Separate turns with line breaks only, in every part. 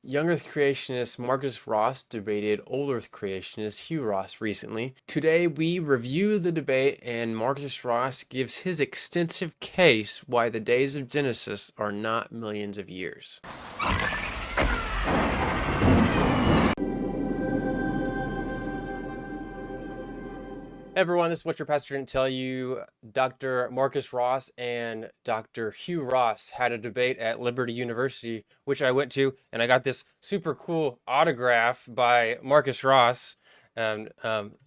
Young Earth creationist Marcus Ross debated old Earth creationist Hugh Ross recently. Today we review the debate and Marcus Ross gives his extensive case why the days of Genesis are not millions of years. Everyone, this is what your pastor didn't tell you. Dr. Marcus Ross and Dr. Hugh Ross had a debate at Liberty University, which I went to, and I got this super cool autograph by Marcus Ross, and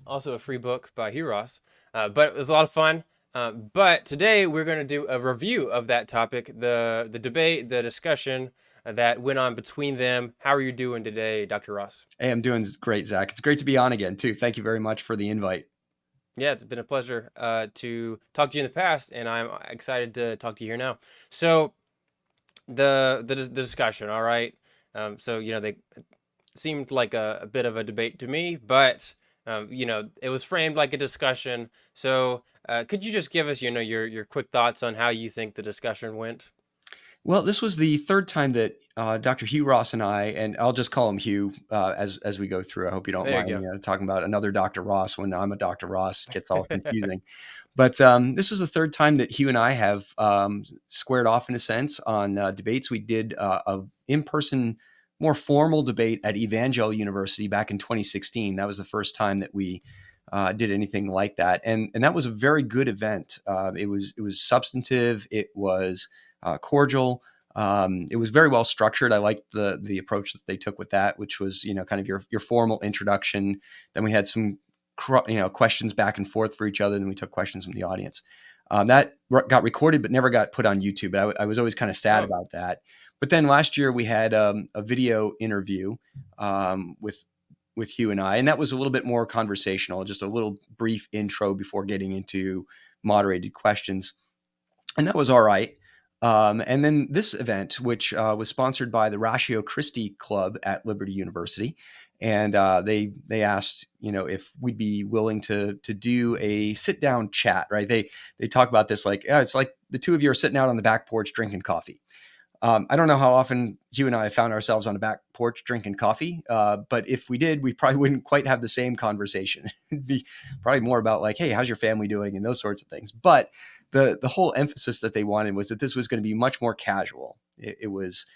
also a free book by Hugh Ross. But it was a lot of fun. But today we're going to do a review of that topic, the debate, the discussion that went on between them. How are you doing today, Dr. Ross?
Hey, I'm doing great, Zach. It's great to be on again, too. Thank you very much for the invite.
Yeah, it's been a pleasure to talk to you in the past, and I'm excited to talk to you here now. So the discussion, all right. They seemed like a bit of a debate to me, but it was framed like a discussion. So could you just give us, your quick thoughts on how you think the discussion went?
Well, this was the third time that Dr. Hugh Ross and I'll just call him Hugh as we go through. I hope you don't
There
mind
you
talking about another Dr. Ross when I'm a Dr. Ross. It gets all
go.
confusing. But this is the third time that Hugh and I have squared off, in a sense, on debates. We did a in-person, more formal debate at Evangel University back in 2016. That was the first time that we did anything like that, and that was a very good event. It was substantive. It was cordial. It was very well structured. I liked the approach that they took with that, which was kind of your formal introduction. Then we had some questions back and forth for each other. Then we took questions from the audience. That got recorded but never got put on YouTube. But I was always kind of sad
Oh,
about that. But then last year we had a video interview with Hugh and I, and that was a little bit more conversational, just a little brief intro before getting into moderated questions, and that was all right. And then this event, which was sponsored by the Ratio Christi Club at Liberty University, and they asked if we'd be willing to do a sit down chat. Right? They talk about this like, yeah, it's like the two of you are sitting out on the back porch drinking coffee. I don't know how often Hugh and I found ourselves on a back porch drinking coffee, but if we did, we probably wouldn't quite have the same conversation. It'd be probably more about like, hey, how's your family doing, and those sorts of things. But the whole emphasis that they wanted was that this was going to be much more casual. It was,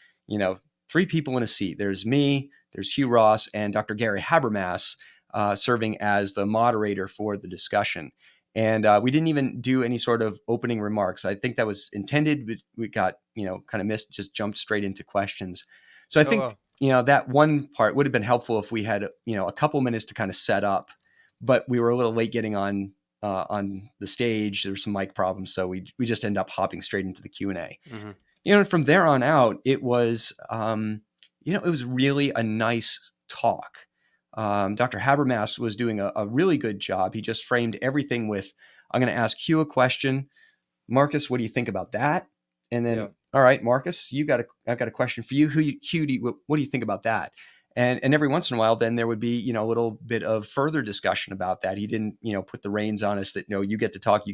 three people in a seat. There's me, there's Hugh Ross, and Dr. Gary Habermas serving as the moderator for the discussion. And we didn't even do any sort of opening remarks. I think that was intended, but we got, kind of missed, just jumped straight into questions. So I
oh
think,
well.
that one part would have been helpful if we had, a couple minutes to kind of set up, but we were a little late getting on the stage. There were some mic problems. So we just ended up hopping straight into the Q&A.
Hmm.
And from there on out, it was really a nice talk. Dr. Habermas was doing a really good job. He just framed everything with, I'm going to ask Hugh a question. Marcus, what do you think about that? And
Yeah.
then, all right, Marcus, I've got a question for you. Hugh, what do you think about that? And every once in a while, then there would be, a little bit of further discussion about that. He didn't, put the reins on us that, you get to talk,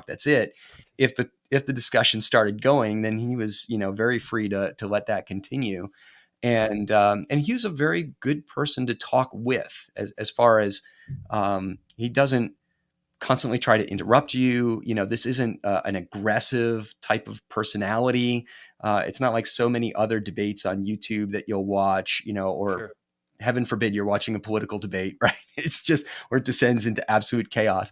that's it. If the discussion started going, then he was, very free to let that continue.
Hmm.
And he was a very good person to talk with, as far as he doesn't constantly try to interrupt you. This isn't an aggressive type of personality. It's not like so many other debates on YouTube that you'll watch, or
Sure.
heaven forbid you're watching a political debate, right? It's just where it descends into absolute chaos.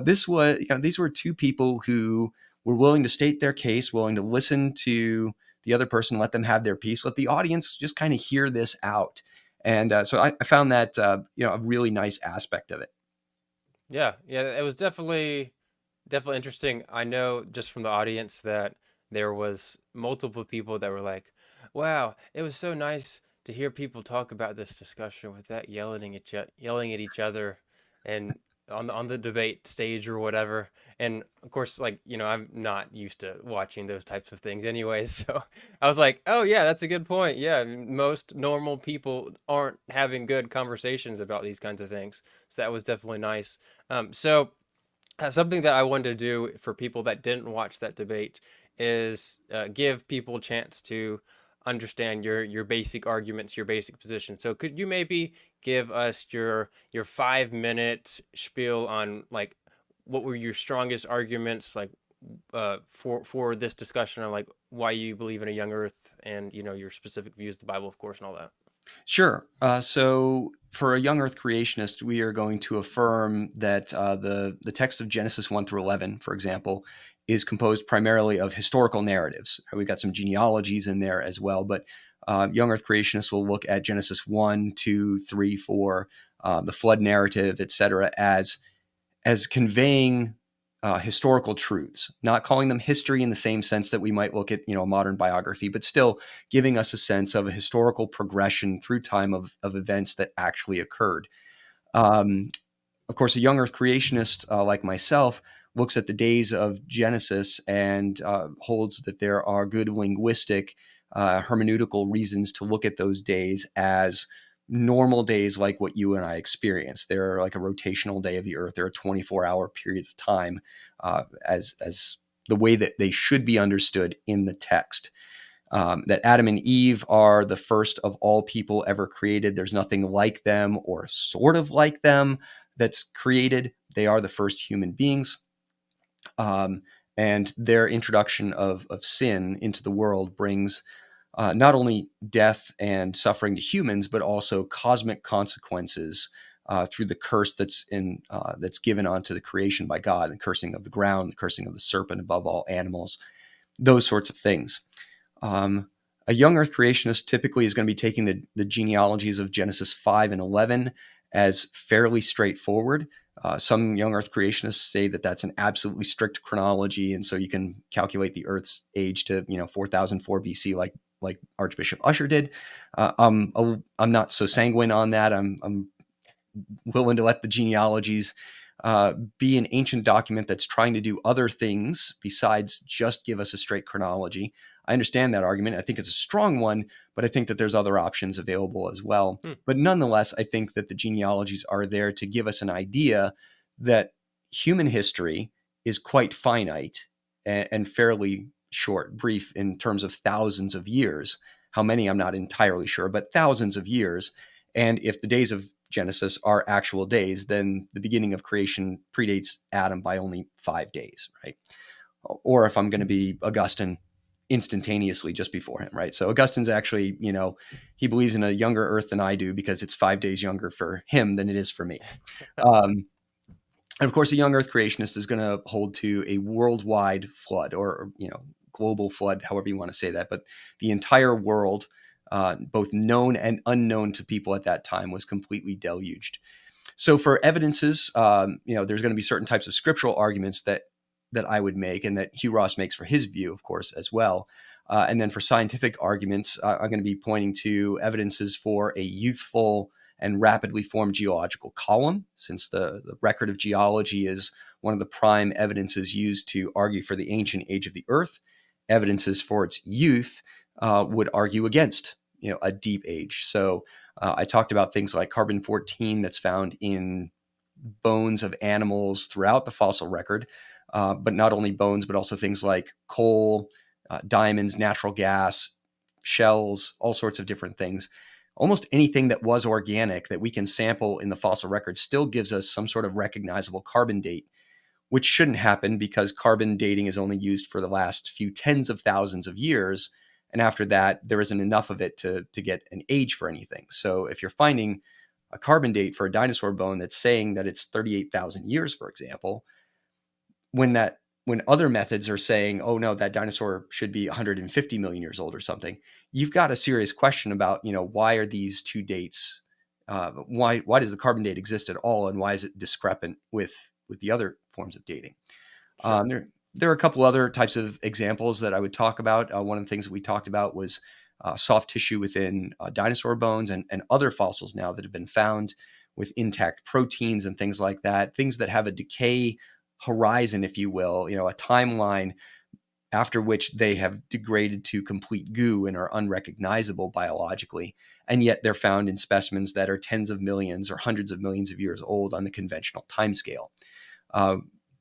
These were two people who were willing to state their case, willing to listen to the other person, let them have their piece, let the audience just kind of hear this out. And so I found that a really nice aspect of it.
Yeah, yeah, it was definitely interesting. I know just from the audience that there was multiple people that were like, "Wow, it was so nice to hear people talk about this discussion without yelling at each other and on the debate stage or whatever." And of course, like, I'm not used to watching those types of things anyway, so I was like, "Oh yeah, that's a good point. Yeah, most normal people aren't having good conversations about these kinds of things." So that was definitely nice. Something that I wanted to do for people that didn't watch that debate is give people a chance to understand your basic arguments, your basic position. So could you maybe give us your 5 minute spiel on like what were your strongest arguments like for this discussion on like why you believe in a young Earth and your specific views of the Bible, of course, and all that.
Sure. So for a young Earth creationist, we are going to affirm that the text of Genesis 1 through 11, for example, is composed primarily of historical narratives. We've got some genealogies in there as well, but young Earth creationists will look at Genesis 1, 2, 3, 4, the flood narrative, etc., as conveying historical truths, not calling them history in the same sense that we might look at, a modern biography, but still giving us a sense of a historical progression through time of events that actually occurred. Um, of course, a young Earth creationist like myself looks at the days of Genesis and holds that there are good linguistic, hermeneutical reasons to look at those days as normal days like what you and I experience. They're like a rotational day of the Earth. They're a 24-hour period of time as the way that they should be understood in the text. That Adam and Eve are the first of all people ever created. There's nothing like them or sort of like them that's created. They are the first human beings. Um, and their introduction of sin into the world brings not only death and suffering to humans, but also cosmic consequences through the curse that's given onto the creation by God, the cursing of the ground, the cursing of the serpent above all animals, those sorts of things. A young Earth creationist typically is going to be taking the genealogies of Genesis 5 and 11 as fairly straightforward. Some young Earth creationists say that that's an absolutely strict chronology, and so you can calculate the Earth's age to 4004 BC, like Archbishop Usher did. I'm not so sanguine on that. I'm willing to let the genealogies be an ancient document that's trying to do other things besides just give us a straight chronology. I understand that argument. I think it's a strong one, but I think that there's other options available as well.
Hmm.
But nonetheless, I think that the genealogies are there to give us an idea that human history is quite finite and fairly short, brief in terms of thousands of years. How many, I'm not entirely sure, but thousands of years. And if the days of Genesis are actual days, then the beginning of creation predates Adam by only 5 days, right? Or if I'm going to be Augustine, instantaneously just before him, right? So Augustine's actually, he believes in a younger Earth than I do because it's 5 days younger for him than it is for me. Um, and of course, a young Earth creationist is going to hold to a worldwide flood or global flood, however you want to say that. But the entire world, both known and unknown to people at that time, was completely deluged. So for evidences, there's going to be certain types of scriptural arguments that I would make and that Hugh Ross makes for his view, of course, as well. And then for scientific arguments, I'm going to be pointing to evidences for a youthful and rapidly formed geological column, since the record of geology is one of the prime evidences used to argue for the ancient age of the Earth. Evidences for its youth would argue against a deep age. So I talked about things like carbon-14 that's found in bones of animals throughout the fossil record, but not only bones, but also things like coal, diamonds, natural gas, shells, all sorts of different things. Almost anything that was organic that we can sample in the fossil record still gives us some sort of recognizable carbon date, which shouldn't happen because carbon dating is only used for the last few tens of thousands of years. And after that, there isn't enough of it to get an age for anything. So if you're finding a carbon date for a dinosaur bone that's saying that it's 38,000 years, for example, when other methods are saying, oh no, that dinosaur should be 150 million years old or something, you've got a serious question about, why are these two dates, why does the carbon date exist at all, and why is it discrepant with the other forms of dating?
Sure.
There are a couple other types of examples that I would talk about. One of the things that we talked about was soft tissue within dinosaur bones and other fossils now that have been found with intact proteins and things like that, things that have a decay horizon, if you will, a timeline after which they have degraded to complete goo and are unrecognizable biologically. And yet they're found in specimens that are tens of millions or hundreds of millions of years old on the conventional timescale.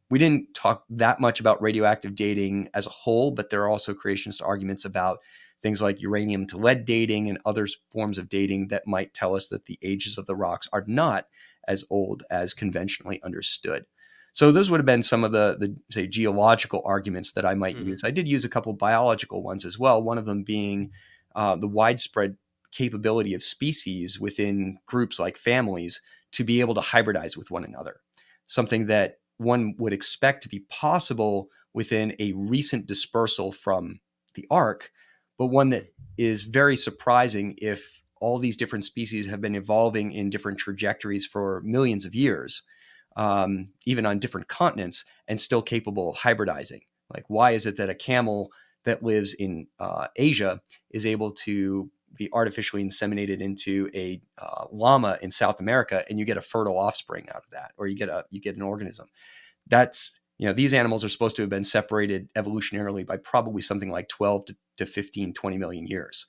We didn't talk that much about radioactive dating as a whole, but there are also creationist arguments about things like uranium to lead dating and other forms of dating that might tell us that the ages of the rocks are not as old as conventionally understood. So those would have been some of the say geological arguments that I might
Hmm.
use. I did use a couple biological ones as well. One of them being the widespread capability of species within groups like families to be able to hybridize with one another, something that one would expect to be possible within a recent dispersal from the ark, but one that is very surprising if all these different species have been evolving in different trajectories for millions of years, even on different continents, and still capable of hybridizing. Like, why is it that a camel that lives in Asia is able to be artificially inseminated into a llama in South America, and you get a fertile offspring out of that, or you get an organism? That's, these animals are supposed to have been separated evolutionarily by probably something like 12 to 15, 20 million years.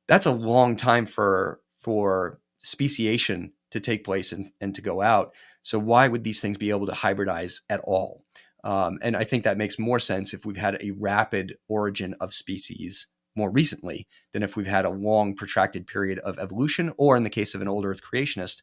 That's a long time for speciation to take place and to go out. So why would these things be able to hybridize at all? And I think that makes more sense if we've had a rapid origin of species more recently than if we've had a long protracted period of evolution, or in the case of an old earth creationist,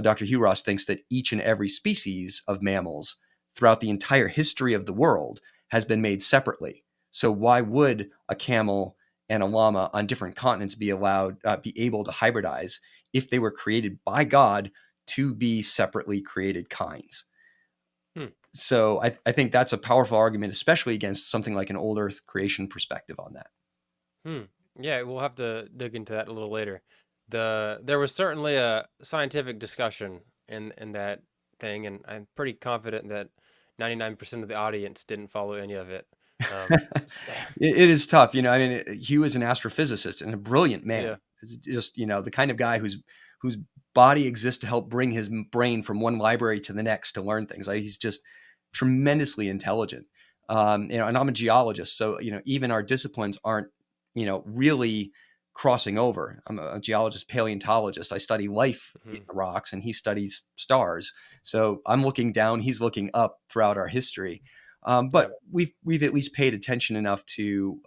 Dr. Hugh Ross thinks that each and every species of mammals throughout the entire history of the world has been made separately. So why would a camel and a llama on different continents be able to hybridize if they were created by God to be separately created kinds?
Hmm.
So I think that's a powerful argument, especially against something like an old earth creation perspective on that.
Hmm. Yeah, we'll have to dig into that a little later. There was certainly a scientific discussion in that thing, and I'm pretty confident that 99% of the audience didn't follow any of it. S-
It is tough. I mean, Hugh is an astrophysicist and a brilliant
yeah.
man. It's just, the kind of guy whose body exists to help bring his brain from one library to the next to learn things. Like, he's just tremendously intelligent. And I'm a geologist, so even our disciplines aren't really crossing over. I'm a geologist, paleontologist. I study life in
Hmm.
the rocks, and he studies stars. So I'm looking down, he's looking up throughout our history.
Yeah.
But we've at least paid attention enough to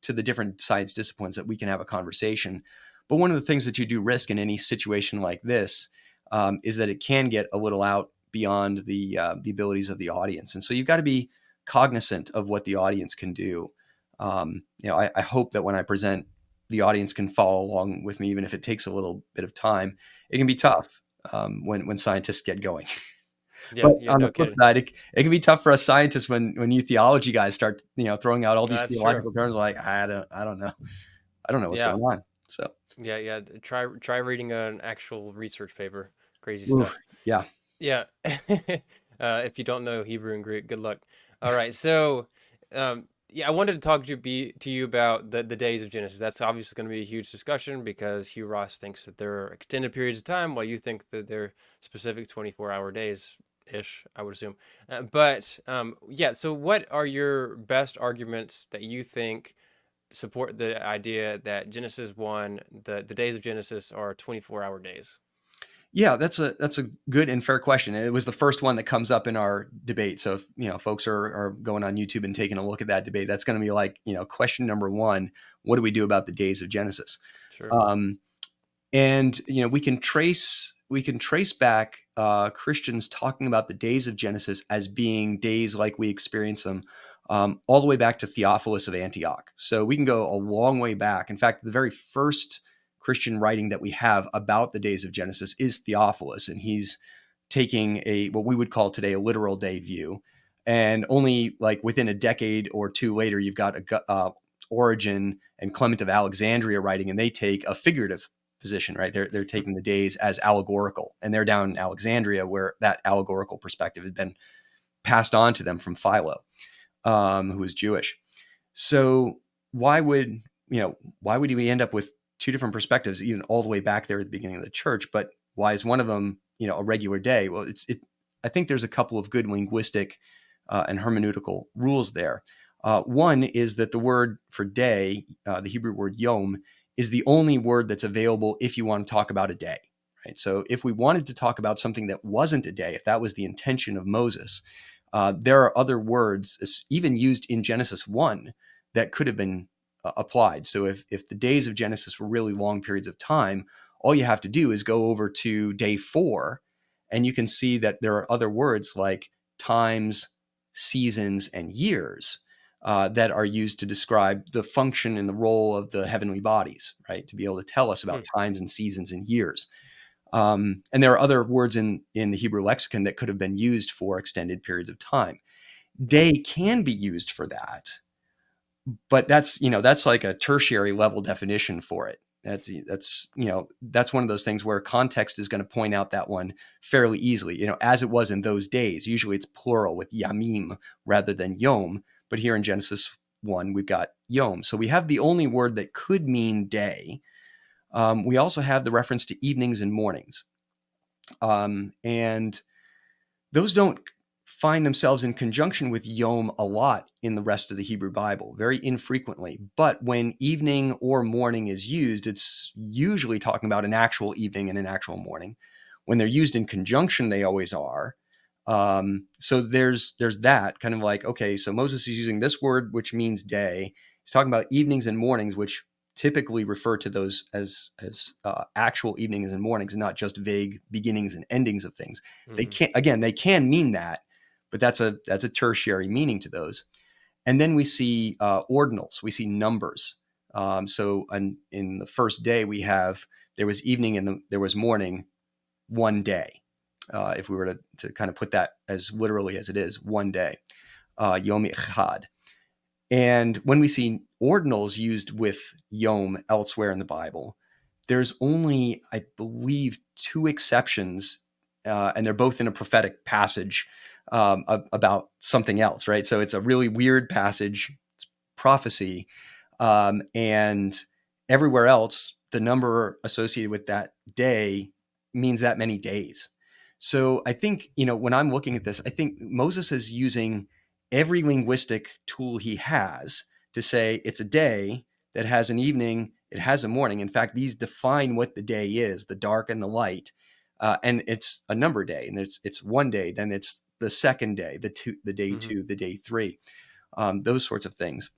the different science disciplines that we can have a conversation. But one of the things that you do risk in any situation like this is that it can get a little out beyond the abilities of the audience, and so you've got to be cognizant of what the audience can do. I hope that when I present, the audience can follow along with me, even if it takes a little bit of time. It can be
Hmm.
tough when scientists get going.
Yeah.
But
Yeah.
on the
No
flip
kidding.
side, it can be tough for us scientists when you theology guys start, throwing out all
No,
these
that's true.
theological terms. Like, I don't know, I don't know what's
Yeah.
going on. So,
Yeah. Yeah. Try reading an actual research paper. Crazy
oof,
stuff.
yeah,
Yeah. If you don't know Hebrew and Greek, good luck. All right. So, yeah, I wanted to talk to you about the days of Genesis. That's obviously going to be a huge discussion because Hugh Ross thinks that there are extended periods of time, while you think that they're specific 24-hour days ish, I would assume. Yeah. So, what are your best arguments that you think support the idea that Genesis 1, the days of Genesis are 24-hour days?
yeah. That's a good and fair question, and it was the first one that comes up in our debate. So if folks are going on YouTube and taking a look at that debate, that's going to be like, question number one: what do we do about the days of Genesis?
Sure.
Um, and we can trace back Christians talking about the days of Genesis as being days like we experience them, all the way back to Theophilus of Antioch. So we can go a long way back. In fact, the very first Christian writing that we have about the days of Genesis is Theophilus, and he's taking what we would call today a literal day view. And only like within a decade or two later, you've got Origen and Clement of Alexandria writing, and they take a figurative position, right? They're taking the days as allegorical, and they're down in Alexandria where that allegorical perspective had been passed on to them from Philo, who was Jewish. So why would we end up with two different perspectives, even all the way back there at the beginning of the church? But why is one of them, a regular day? Well, I think there's a couple of good linguistic and hermeneutical rules there. One is that the word for day, the Hebrew word yom, is the only word that's available if you want to talk about a day. Right? So if we wanted to talk about something that wasn't a day, if that was the intention of Moses, there are other words, even used in Genesis 1, that could have been applied. So if the days of Genesis were really long periods of time, all you have to do is go over to day 4, and you can see that there are other words like times, seasons, and years that are used to describe the function and the role of the heavenly bodies, right? To be able to tell us about
Hmm.
times and seasons and years. And there are other words in the Hebrew lexicon that could have been used for extended periods of time.
Hmm.
Day can be used for that, but that's like a tertiary level definition for it. That's one of those things where context is going to point out that one fairly easily. As it was in those days. Usually it's plural with yamim rather than yom, but here in Genesis 1 we've got yom. So we have the only word that could mean day. We also have the reference to evenings and mornings, and those don't find themselves in conjunction with yom a lot in the rest of the Hebrew Bible, very infrequently. But when evening or morning is used, it's usually talking about an actual evening and an actual morning. When they're used in conjunction, they always are. So there's that kind of like, okay, so Moses is using this word, which means day. He's talking about evenings and mornings, which typically refer to those as actual evenings and mornings, not just vague beginnings and endings of things.
Hmm.
They can mean that, but that's a tertiary meaning to those. And then we see ordinals, we see numbers. So in the first day we have there was evening and there was morning, one day. If we were to kind of put that as literally as it is, one day, yom echad. And when we see ordinals used with yom elsewhere in the Bible, there's only, I believe, 2 exceptions, and they're both in a prophetic passage about something else, right? So it's a really weird passage, it's prophecy, and everywhere else, the number associated with that day means that many days. So I think, when I'm looking at this, I think Moses is using every linguistic tool he has to say it's a day that has an evening, it has a morning. In fact, these define what the day is, the dark and the light. And it's a number day, and it's one day, then it's the second day, the day
Hmm.
2, the day 3, those sorts of things.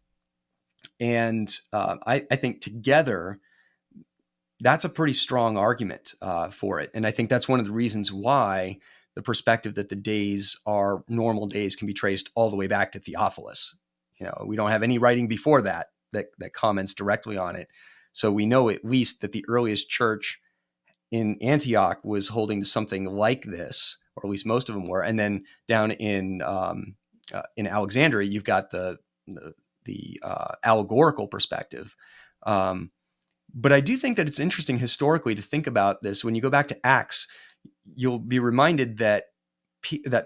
And I think together, that's a pretty strong argument for it. And I think that's one of the reasons why the perspective that the days are normal days can be traced all the way back to Theophilus. We don't have any writing before that comments directly on it. So we know at least that the earliest church in Antioch was holding to something like this, or at least most of them were. And then down in Alexandria, you've got the allegorical perspective. But I do think that it's interesting historically to think about this. When you go back to Acts, you'll be reminded that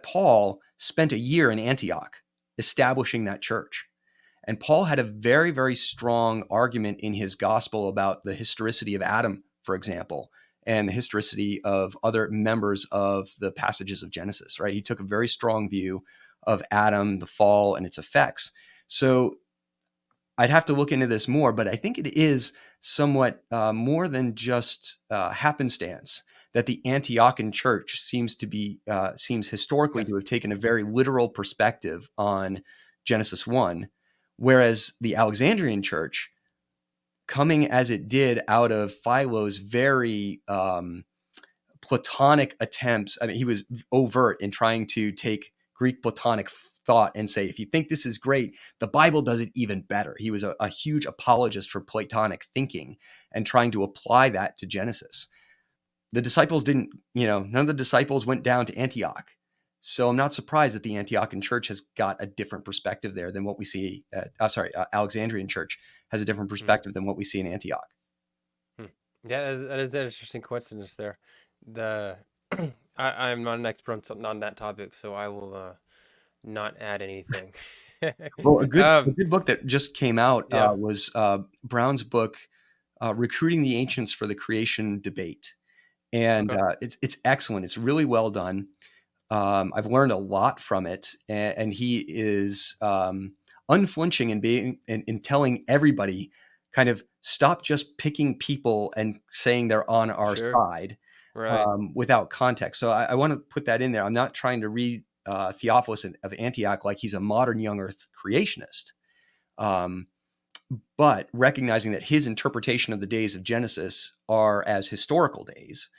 Paul spent a year in Antioch establishing that church. And Paul had a very, very strong argument in his gospel about the historicity of Adam, for example, and the historicity of other members of the passages of Genesis, right? He took a very strong view of Adam, the fall, and its effects. So I'd have to look into this more, but I think it is somewhat more than just happenstance that the Antiochian church seems historically
Yeah.
to have taken a very literal perspective on Genesis 1, whereas the Alexandrian church, coming as it did out of Philo's very Platonic attempts. I mean, he was overt in trying to take Greek Platonic thought and say, if you think this is great, the Bible does it even better. He was a huge apologist for Platonic thinking and trying to apply that to Genesis. The disciples didn't, none of the disciples went down to Antioch. So I'm not surprised that the Antiochian church has got a different perspective there than what we see at, Alexandrian church has a different
Hmm.
perspective than what we see in Antioch.
Hmm. Yeah, that is an interesting coincidence there. The I'm not an expert on something on that topic, so I will not add anything.
Well, a
Um,
good book that just came out
yeah.
was Brown's book, "Recruiting the Ancients for the Creation Debate," and
Okay.
it's excellent. It's really well done. I've learned a lot from it, and he is unflinching in being in telling everybody, kind of stop just picking people and saying they're on our
Sure.
side
Right.
without context. So I want to put that in there. I'm not trying to read Theophilus of Antioch like he's a modern young Earth creationist. Um, but recognizing that his interpretation of the days of Genesis are as historical days,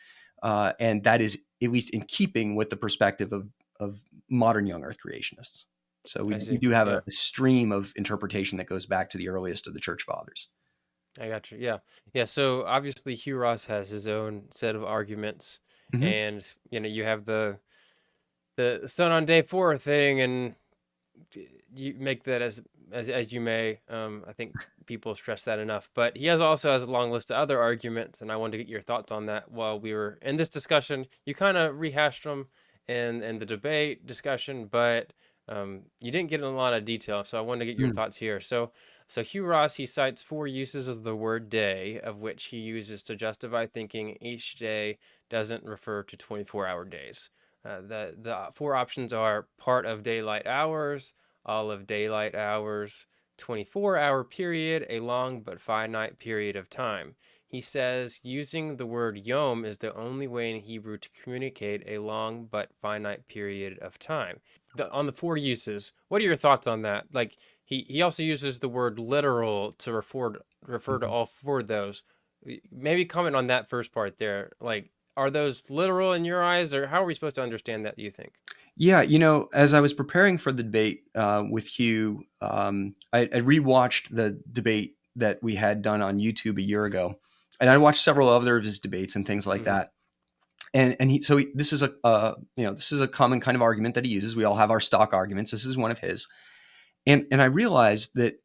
and that is at least in keeping with the perspective of modern young Earth creationists. So
I
we
see.
do have
Yeah,
a stream of interpretation that goes back to the earliest of the church fathers.
I got you. Yeah, yeah. So obviously, Hugh Ross has his own set of arguments,
Hmm.
and you have the sun on day four thing, and you make that as you may. I think people stress that enough, but he also has a long list of other arguments, and I wanted to get your thoughts on that while we were in this discussion. You kind of rehashed them in the debate discussion, but you didn't get in a lot of detail, so I wanted to get your
Mm.
thoughts here. So Hugh Ross, he cites four uses of the word day, of which he uses to justify thinking each day doesn't refer to 24-hour days. The four options are part of daylight hours, all of daylight hours, 24-hour period, a long but finite period of time. He says using the word yom is the only way in Hebrew to communicate a long but finite period of time. On the four uses, what are your thoughts on that? Like he also uses the word literal to refer to
Mhm.
all four of those. Maybe comment on that first part there. Like, are those literal in your eyes, or how are we supposed to understand that, do you think?
Yeah, as I was preparing for the debate with Hugh, I rewatched the debate that we had done on YouTube a year ago, and I watched several other of his debates and things like
Mm-hmm.
that. This is this is a common kind of argument that he uses. We all have our stock arguments. This is one of his, and I realized that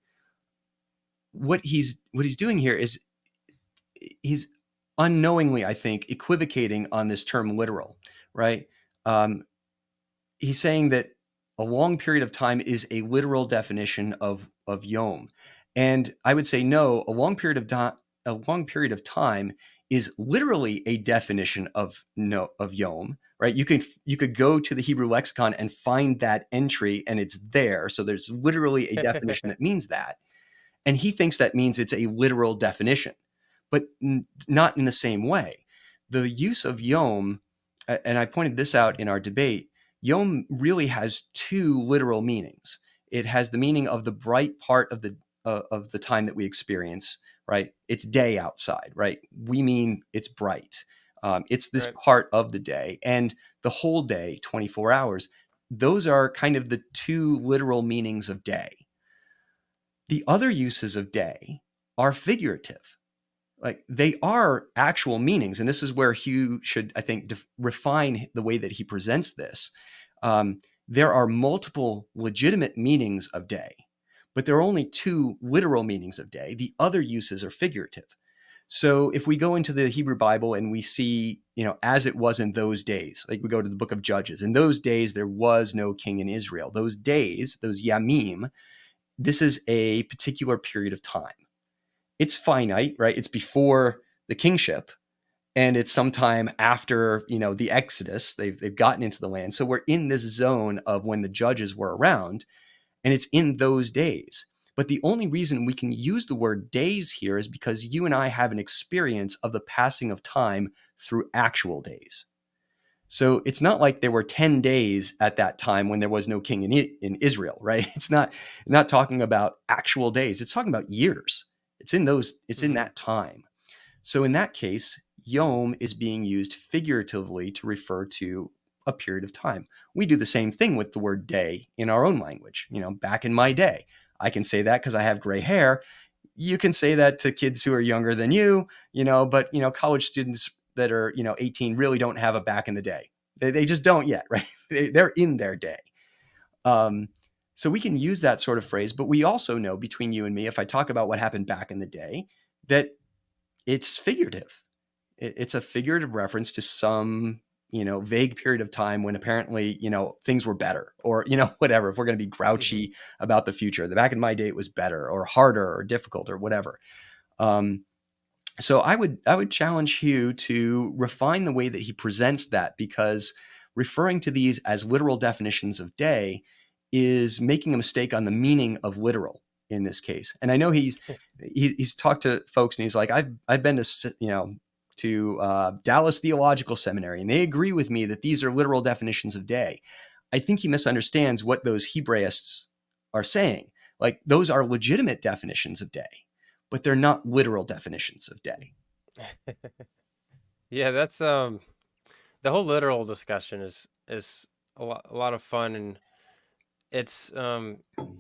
what he's doing here is he's unknowingly, I think, equivocating on this term literal, right? Um, he's saying that a long period of time is a literal definition of yom, and I would say no. A long period of time is literally a definition of no of yom. Right? You could go to the Hebrew lexicon and find that entry, and it's there. So there's literally a definition that means that, and he thinks that means it's a literal definition, but not in the same way. The use of yom, and I pointed this out in our debate, yom really has two literal meanings. It has the meaning of the bright part of the time that we experience, right? It's day outside, right? We mean it's bright. It's this
Right.
part of the day, and the whole day, 24 hours. Those are kind of the two literal meanings of day. The other uses of day are figurative. Like they are actual meanings. And this is where Hugh should, I think, refine the way that he presents this. There are multiple legitimate meanings of day, but there are only two literal meanings of day. The other uses are figurative. So if we go into the Hebrew Bible and we see, as it was in those days, like we go to the book of Judges, in those days there was no king in Israel. Those days, those yamim, this is a particular period of time. It's finite, right? It's before the kingship, and it's sometime after the Exodus. They've gotten into the land, so we're in this zone of when the judges were around, and it's in those days. But the only reason we can use the word days here is because you and I have an experience of the passing of time through actual days. So it's not like there were 10 days at that time when there was no king in Israel, right? It's not talking about actual days. It's talking about years. It's in
Mm-hmm.
that time. So in that case, yom is being used figuratively to refer to a period of time. We do the same thing with the word day in our own language. Back in my day, I can say that because I have gray hair. You can say that to kids who are younger than you, but college students that are 18 really don't have a back in the day. They just don't yet, right? They're in their day. Um, so we can use that sort of phrase, but we also know, between you and me, if I talk about what happened back in the day, that it's figurative. It's a figurative reference to some vague period of time when apparently things were better, or whatever. If we're going to be
Mm-hmm.
grouchy about the future, the back in my day it was better or harder or difficult or whatever. um, so I would challenge Hugh to refine the way that he presents that, because referring to these as literal definitions of day is making a mistake on the meaning of literal in this case. And I know he's talked to folks and he's like, I've been to Dallas Theological Seminary, and they agree with me that these are literal definitions of day. I think he misunderstands what those Hebraists are saying. Like those are legitimate definitions of day, but they're not literal definitions of day.
Yeah, that's the whole literal discussion is a lot of fun, and it's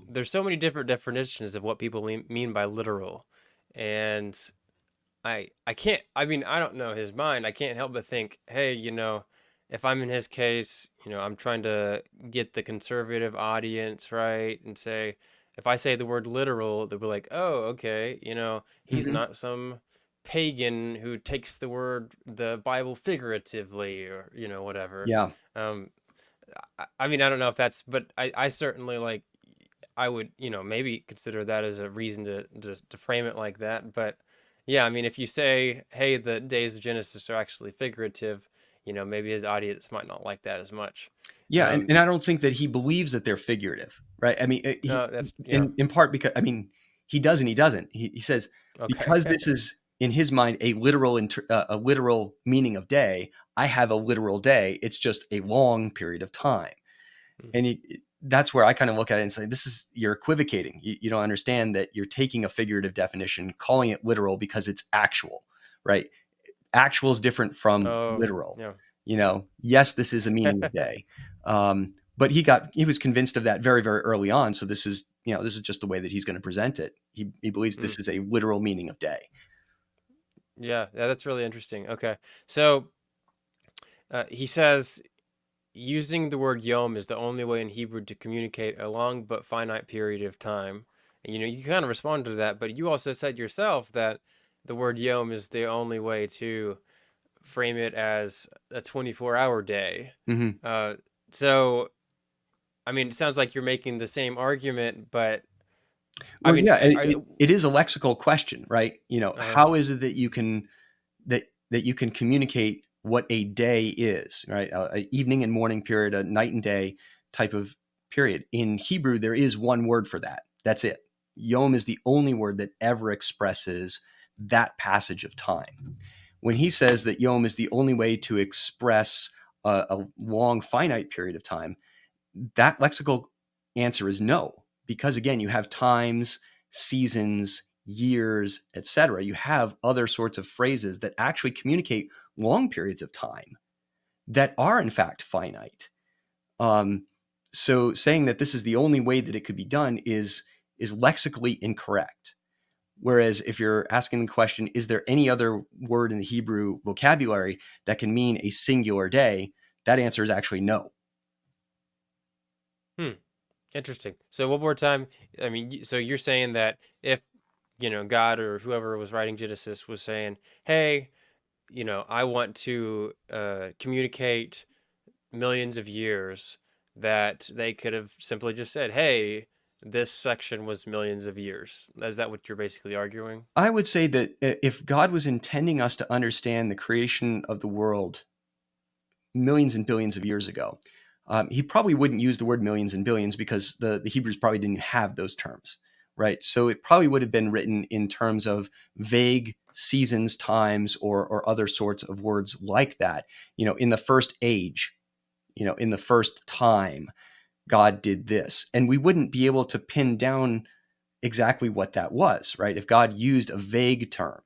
there's so many different definitions of what people mean by literal, and I can't, I mean, I don't know his mind. I can't help but think, hey, if I'm in his case, I'm trying to get the conservative audience right and say, if I say the word literal, they'll be like, oh, okay, he's
Mm-hmm.
not some pagan who takes the Bible figuratively, or, whatever.
Yeah.
Um, I mean, I don't know if that's, but I certainly like, I would, maybe consider that as a reason to frame it like that. But yeah, I mean, if you say, hey, the days of Genesis are actually figurative, maybe his audience might not like that as much.
Yeah, and,
Um,
and I don't think that he believes that they're figurative, right? I mean,
that's, yeah,
in part because I mean, he does and he doesn't. He says
okay.
because this is in his mind a literal meaning of day. I have a literal day. It's just a long period of time,
Mm.
and that's where I kind of look at it and say, this is you're equivocating. You don't understand that you're taking a figurative definition, calling it literal because it's actual, right? Actual is different from
Oh,
literal.
yeah.
Yes, this is a meaning of day. But he was convinced of that very, very early on. So this is just the way that he's going to present it. He believes
Mm.
this is a literal meaning of day.
Yeah, that's really interesting. Okay. So he says, using the word yom is the only way in Hebrew to communicate a long but finite period of time. And you kind of responded to that, but you also said yourself that the word yom is the only way to frame it as a 24-hour day.
Mm-hmm.
Uh, so, I mean, it sounds like you're making the same argument, but I
Well,
mean,
yeah, it is a lexical question, right?
uh,
How is it that you can communicate what a day is, right? A evening and morning period, a night and day type of period. In Hebrew, there is one word for that. That's it. Yom is the only word that ever expresses that passage of time. When he says that Yom is the only way to express a long finite period of time, that lexical answer is no, because again, you have times, seasons, years, etc. You have other sorts of phrases that actually communicate long periods of time that are in fact finite. Um, so saying that this is the only way that it could be done is lexically incorrect. Whereas if you're asking the question, is there any other word in the Hebrew vocabulary that can mean a singular day? That answer is actually no.
hmm, interesting. So one more time, I mean, so you're saying that if, God or whoever was writing Genesis was saying, hey, I want to communicate millions of years, that they could have simply just said, hey, this section was millions of years. Is that what you're basically arguing?
I would say that if God was intending us to understand the creation of the world millions and billions of years ago, he probably wouldn't use the word millions and billions because the Hebrews probably didn't have those terms, right? So it probably would have been written in terms of vague seasons, times, or other sorts of words like that. In the first age, in the first time, God did this. And we wouldn't be able to pin down exactly what that was, right? If God used a vague term.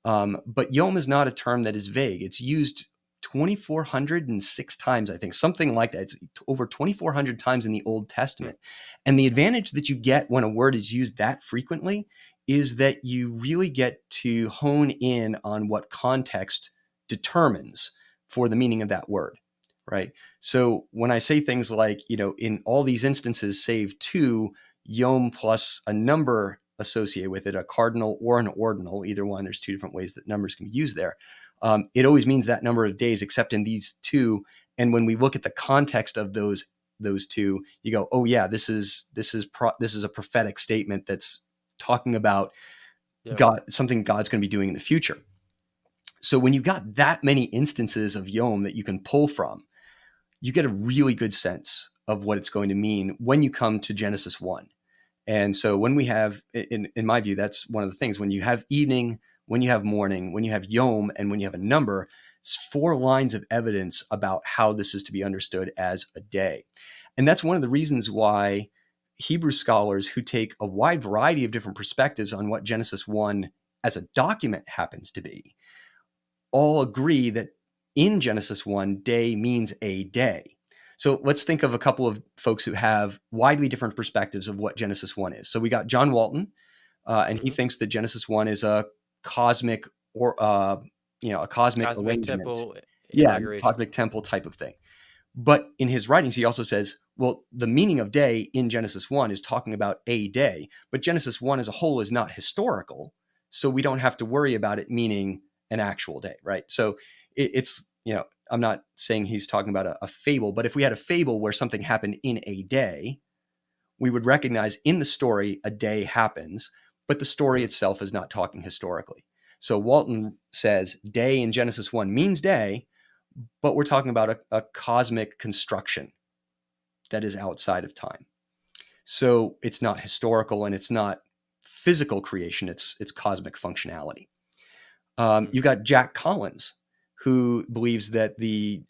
But yom is not a term that is vague. It's used 2,406 times, I think, something like that. It's over 2,400 times in the Old
Hmm.
Testament. And the advantage that you get when a word is used that frequently is that you really get to hone in on what context determines for the meaning of that word, right? So when I say things like, in all these instances, save two, yom plus a number associated with it, a cardinal or an ordinal, either one. There's two different ways that numbers can be used there. It always means that number of days, except in these two. And when we look at the context of those two, you go, oh yeah, this is a prophetic statement that's talking about
Yeah.
God, something God's going to be doing in the future. So when you got that many instances of yom that you can pull from, you get a really good sense of what it's going to mean when you come to Genesis 1. And so when we have, in my view, that's one of the things. When you have evening, when you have morning, when you have yom, and when you have a number, it's 4 lines of evidence about how this is to be understood as a day. And that's one of the reasons why Hebrew scholars who take a wide variety of different perspectives on what Genesis 1 as a document happens to be, all agree that in Genesis 1, day means a day. So let's think of a couple of folks who have widely different perspectives of what Genesis 1 is. So we got John Walton, and he
Hmm.
thinks that Genesis 1 is a cosmic or a cosmic
Cosmic
arrangement.
temple
Yeah,
inauguration.
cosmic temple type of thing. But in his writings, he also says, well, the meaning of day in Genesis 1 is talking about a day, but Genesis 1 as a whole is not historical. So we don't have to worry about it meaning an actual day, right? So it's, I'm not saying he's talking about a fable, but if we had a fable where something happened in a day, we would recognize in the story a day happens, but the story
Mm.
itself is not talking historically. So Walton says day in Genesis 1 means day, but we're talking about a cosmic construction that is outside of time. So it's not historical and it's not physical creation, it's cosmic functionality.
Mm.
You've got Jack Collins, who believes that the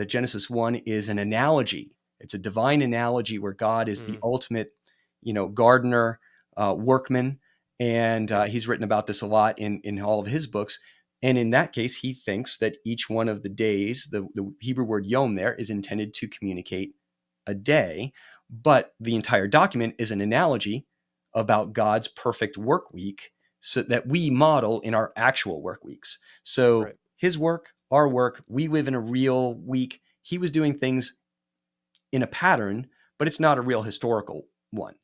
Genesis 1 is an analogy. It's a divine analogy where God is the
Mm.
ultimate, gardener, workman, and
Yep.
he's written about this a lot in all of his books. And in that case, he thinks that each one of the days, the Hebrew word yom there, is intended to communicate a day, but the entire document is an analogy about God's perfect work week so that we model in our actual work weeks. So
Right.
his work, our work, we live in a real week. He was doing things in a pattern, but it's not a real historical one.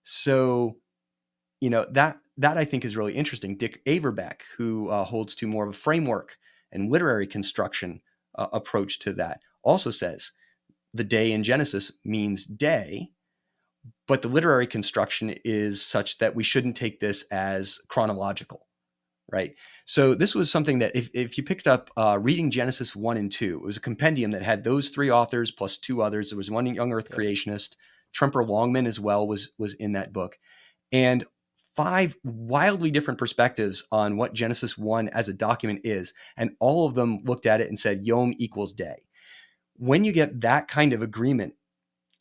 So, that I think is really interesting. Dick Averbeck, who holds to more of a framework and literary construction approach to that, also says the day in Genesis means day, but the literary construction is such that we shouldn't take this as chronological, right? So this was something that if you picked up reading Genesis 1 and 2, it was a compendium that had those three authors plus two others. There was one young earth
Yep.
creationist. Tremper Longman as well was in that book. And five wildly different perspectives on what Genesis 1 as a document is. And all of them looked at it and said, Yom equals day. When you get that kind of agreement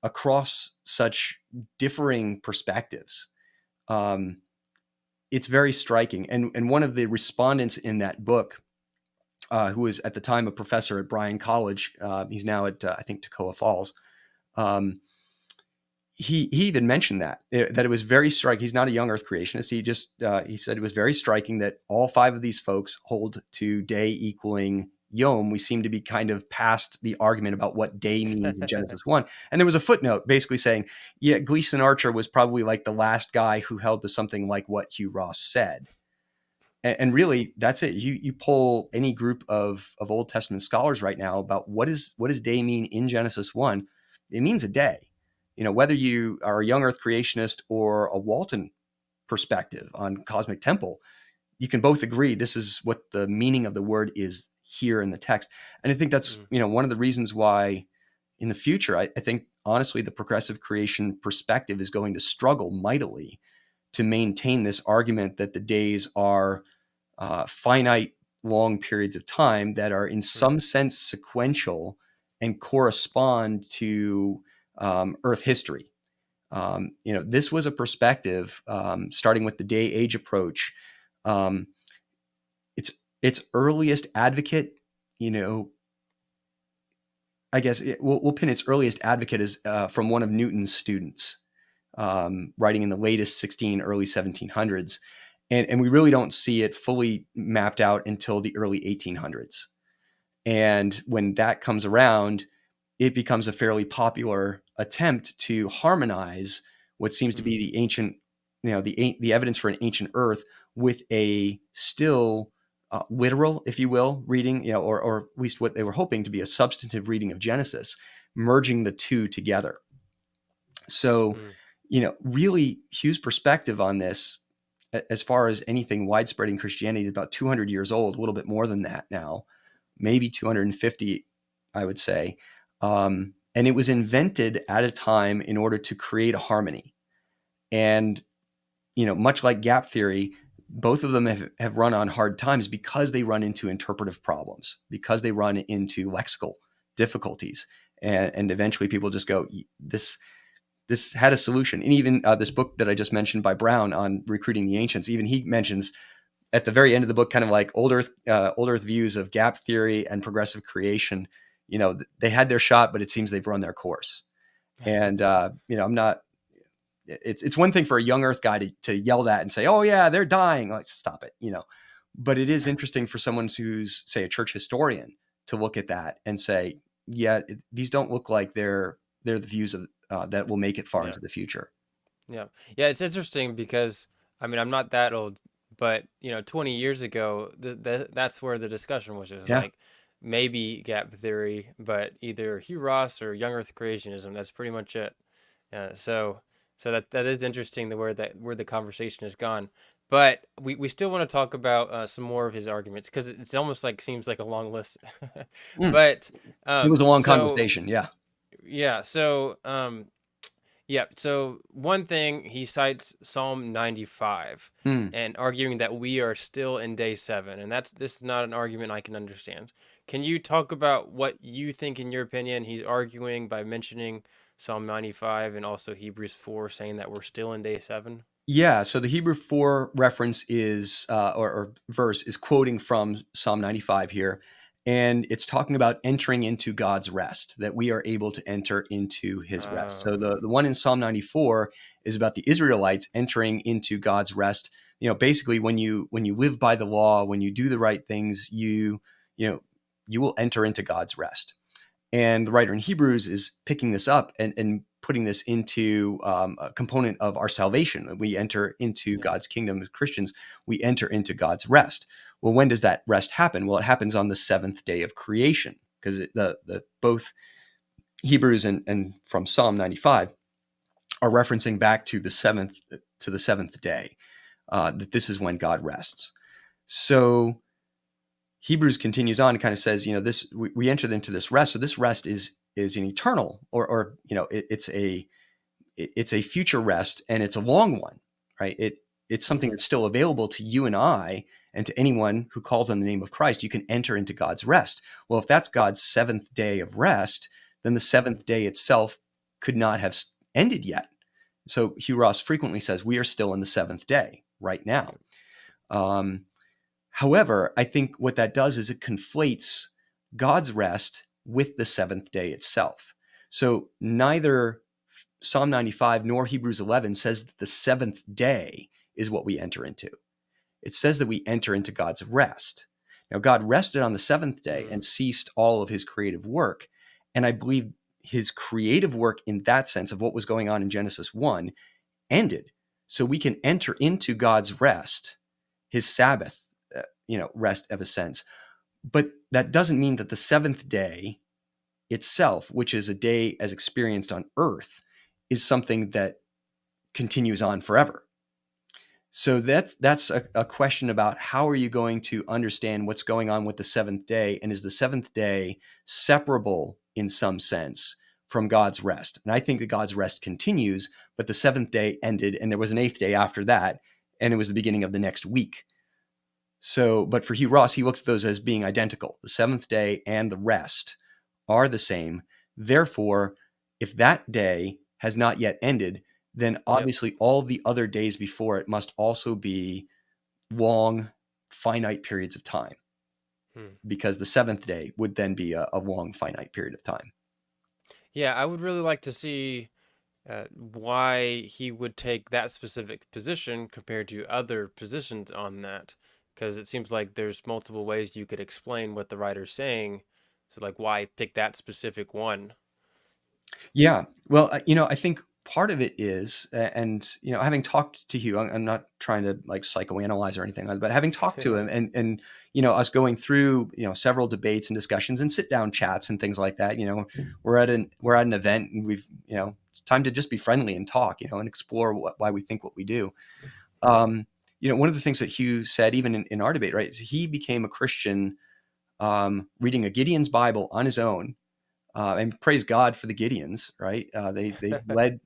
across such differing perspectives, um, it's very striking. And one of the respondents in that book, who was at the time a professor at Bryan College, he's now at I think Toccoa Falls. He even mentioned that it was very striking. He's not a young Earth creationist. He said it was very striking that all five of these folks hold to day equaling Yom. We seem to be kind of past the argument about what day means in Genesis 1. And there was a footnote basically saying, yeah, Gleason Archer was probably like the last guy who held to something like what Hugh Ross said. And really, that's it. You pull any group of Old Testament scholars right now about what does day mean in Genesis 1? It means a day. Whether you are a young Earth creationist or a Walton perspective on cosmic temple, you can both agree this is what the meaning of the word is here in the text. And I think that's
Mm.
one of the reasons why in the future I think honestly the progressive creation perspective is going to struggle mightily to maintain this argument that the days are finite long periods of time that are in
Mm.
some sense sequential and correspond to Earth history. This was a perspective starting with the day age approach. Um, its earliest advocate, I guess we'll pin its earliest advocate as from one of Newton's students, writing in the latest early 1700s. And we really don't see it fully mapped out until the early 1800s. And when that comes around, it becomes a fairly popular attempt to harmonize what seems to
Mm.
be the ancient, the evidence for an ancient Earth with a still literal, if you will, reading, or at least what they were hoping to be a substantive reading of Genesis, merging the two together. So,
Mm.
really Hugh's perspective on this, as far as anything widespread in Christianity, is about 200 years old, a little bit more than that now, maybe 250, I would say. And it was invented at a time in order to create a harmony. And, much like gap theory, both of them have run on hard times because they run into interpretive problems, because they run into lexical difficulties. And eventually people just go, this this had a solution. And even this book that I just mentioned by Brown on recruiting the ancients, even he mentions at the very end of the book, kind of like old Earth views of gap theory and progressive creation. They had their shot, but it seems they've run their course. And I'm not. It's one thing for a young Earth guy to yell that and say, "Oh yeah, they're dying." Like, stop it. But it is interesting for someone who's, say, a church historian to look at that and say, "Yeah, these don't look like they're the views of that will make it far
Yeah.
into the future."
Yeah. Yeah, it's interesting because I mean, I'm not that old, but 20 years ago, that's where the discussion was. It was
Yeah.
like maybe gap theory, but either Hugh Ross or young Earth creationism. That's pretty much it. So that is interesting the where the conversation has gone. But we still want to talk about some more of his arguments because it's almost like seems like a long list.
Mm.
But
It was a long
so
conversation. Yeah.
yeah, yeah, so one thing he cites Psalm 95
Mm.
and arguing that we are still in day 7, and this is not an argument I can understand. Can you talk about what you think in your opinion he's arguing by mentioning Psalm 95 and also Hebrews 4 saying that we're still in day 7?
Yeah, so the Hebrew 4 reference is, or verse is quoting from Psalm 95 here, and it's talking about entering into God's rest, that we are able to enter into his rest. So
Um,
the one in Psalm 94 is about the Israelites entering into God's rest. Basically when you live by the law, when you do the right things, you know, you will enter into God's rest. And the writer in Hebrews is picking this up and putting this into a component of our salvation. We enter into
yeah.
God's kingdom as Christians. We enter into God's rest. Well, when does that rest happen? Well, it happens on the seventh day of creation, because the both Hebrews and from Psalm 95 are referencing back to the seventh day. That this is when God rests. So Hebrews continues on and kind of says, this we enter into this rest. So this rest is an eternal, or it's a future rest, and it's a long one, right? It's something
Hmm.
that's still available to you and I, and to anyone who calls on the name of Christ. You can enter into God's rest. Well, if that's God's seventh day of rest, then the
Hmm.
seventh day itself could not have ended yet. So Hugh Ross frequently says we are still in the seventh day right now.
Yeah.
Um, However, I think what that does is it conflates God's rest with the seventh day itself. So neither Psalm 95 nor Hebrews 11 says that the seventh day is what we enter into. It says that we enter into God's rest. Now, God rested on the seventh day
Hmm.
and ceased all of his creative work. And I believe his creative work in that sense of what was going on in Genesis 1 ended. So we can enter into God's rest, his Sabbath, rest of a sense. But that doesn't mean that the seventh day itself, which is a day as experienced on earth, is something that continues on forever. So that's a question about how are you going to understand what's going on with the seventh day, and is the seventh day separable in some sense from God's rest? And I think that God's rest continues, but the seventh day ended, and there was an eighth day after that, and it was the beginning of the next week. So, but for Hugh Ross, he looks at those as being identical. The seventh day and the rest are the same. Therefore, if that day has not yet ended, then
Yep.
obviously all of the other days before it must also be long, finite periods of time,
Hmm.
because the seventh day would then be a long, finite period of time.
Yeah, I would really like to see why he would take that specific position compared to other positions on that, because it seems like there's multiple ways you could explain what the writer's saying. So, like, why pick that specific one?
Yeah. Well, I think part of it is, and having talked to Hugh, I'm not trying to like psychoanalyze or anything, but having talked to him, and us going through several debates and discussions and sit down chats and things like that. We're at an event, and we've it's time to just be friendly and talk, and explore why we think what we do. Um, one of the things that Hugh said, even in our debate, right, is he became a Christian reading a Gideon's Bible on his own, and praise God for the Gideons, right?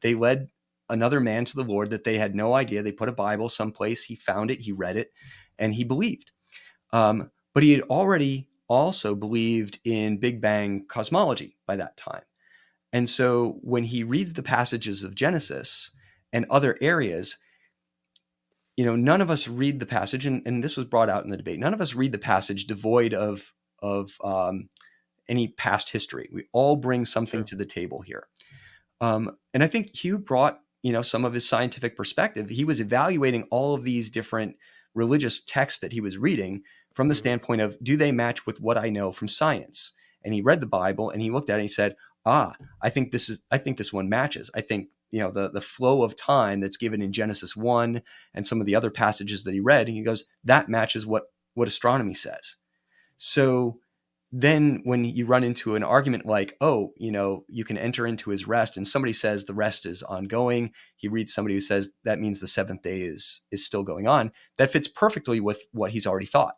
They led another man to the Lord that they had no idea. They put a Bible someplace. He found it. He read it, and he believed. But he had already also believed in Big Bang cosmology by that time. And so when he reads the passages of Genesis and other areas, none of us read the passage, and this was brought out in the debate. None of us read the passage devoid of any past history. We all bring something
Sure.
to the table here. And I think Hugh brought, some of his scientific perspective. He was evaluating all of these different religious texts that he was reading from the
Hmm.
standpoint of, do they match with what I know from science? And he read the Bible and he looked at it and he said, I think this one matches. I think, the flow of time that's given in Genesis 1 and some of the other passages that he read, and he goes, that matches what astronomy says. So then when you run into an argument like, oh, you can enter into his rest, and somebody says the rest is ongoing, he reads somebody who says that means the seventh day is still going on, that fits perfectly with what he's already thought,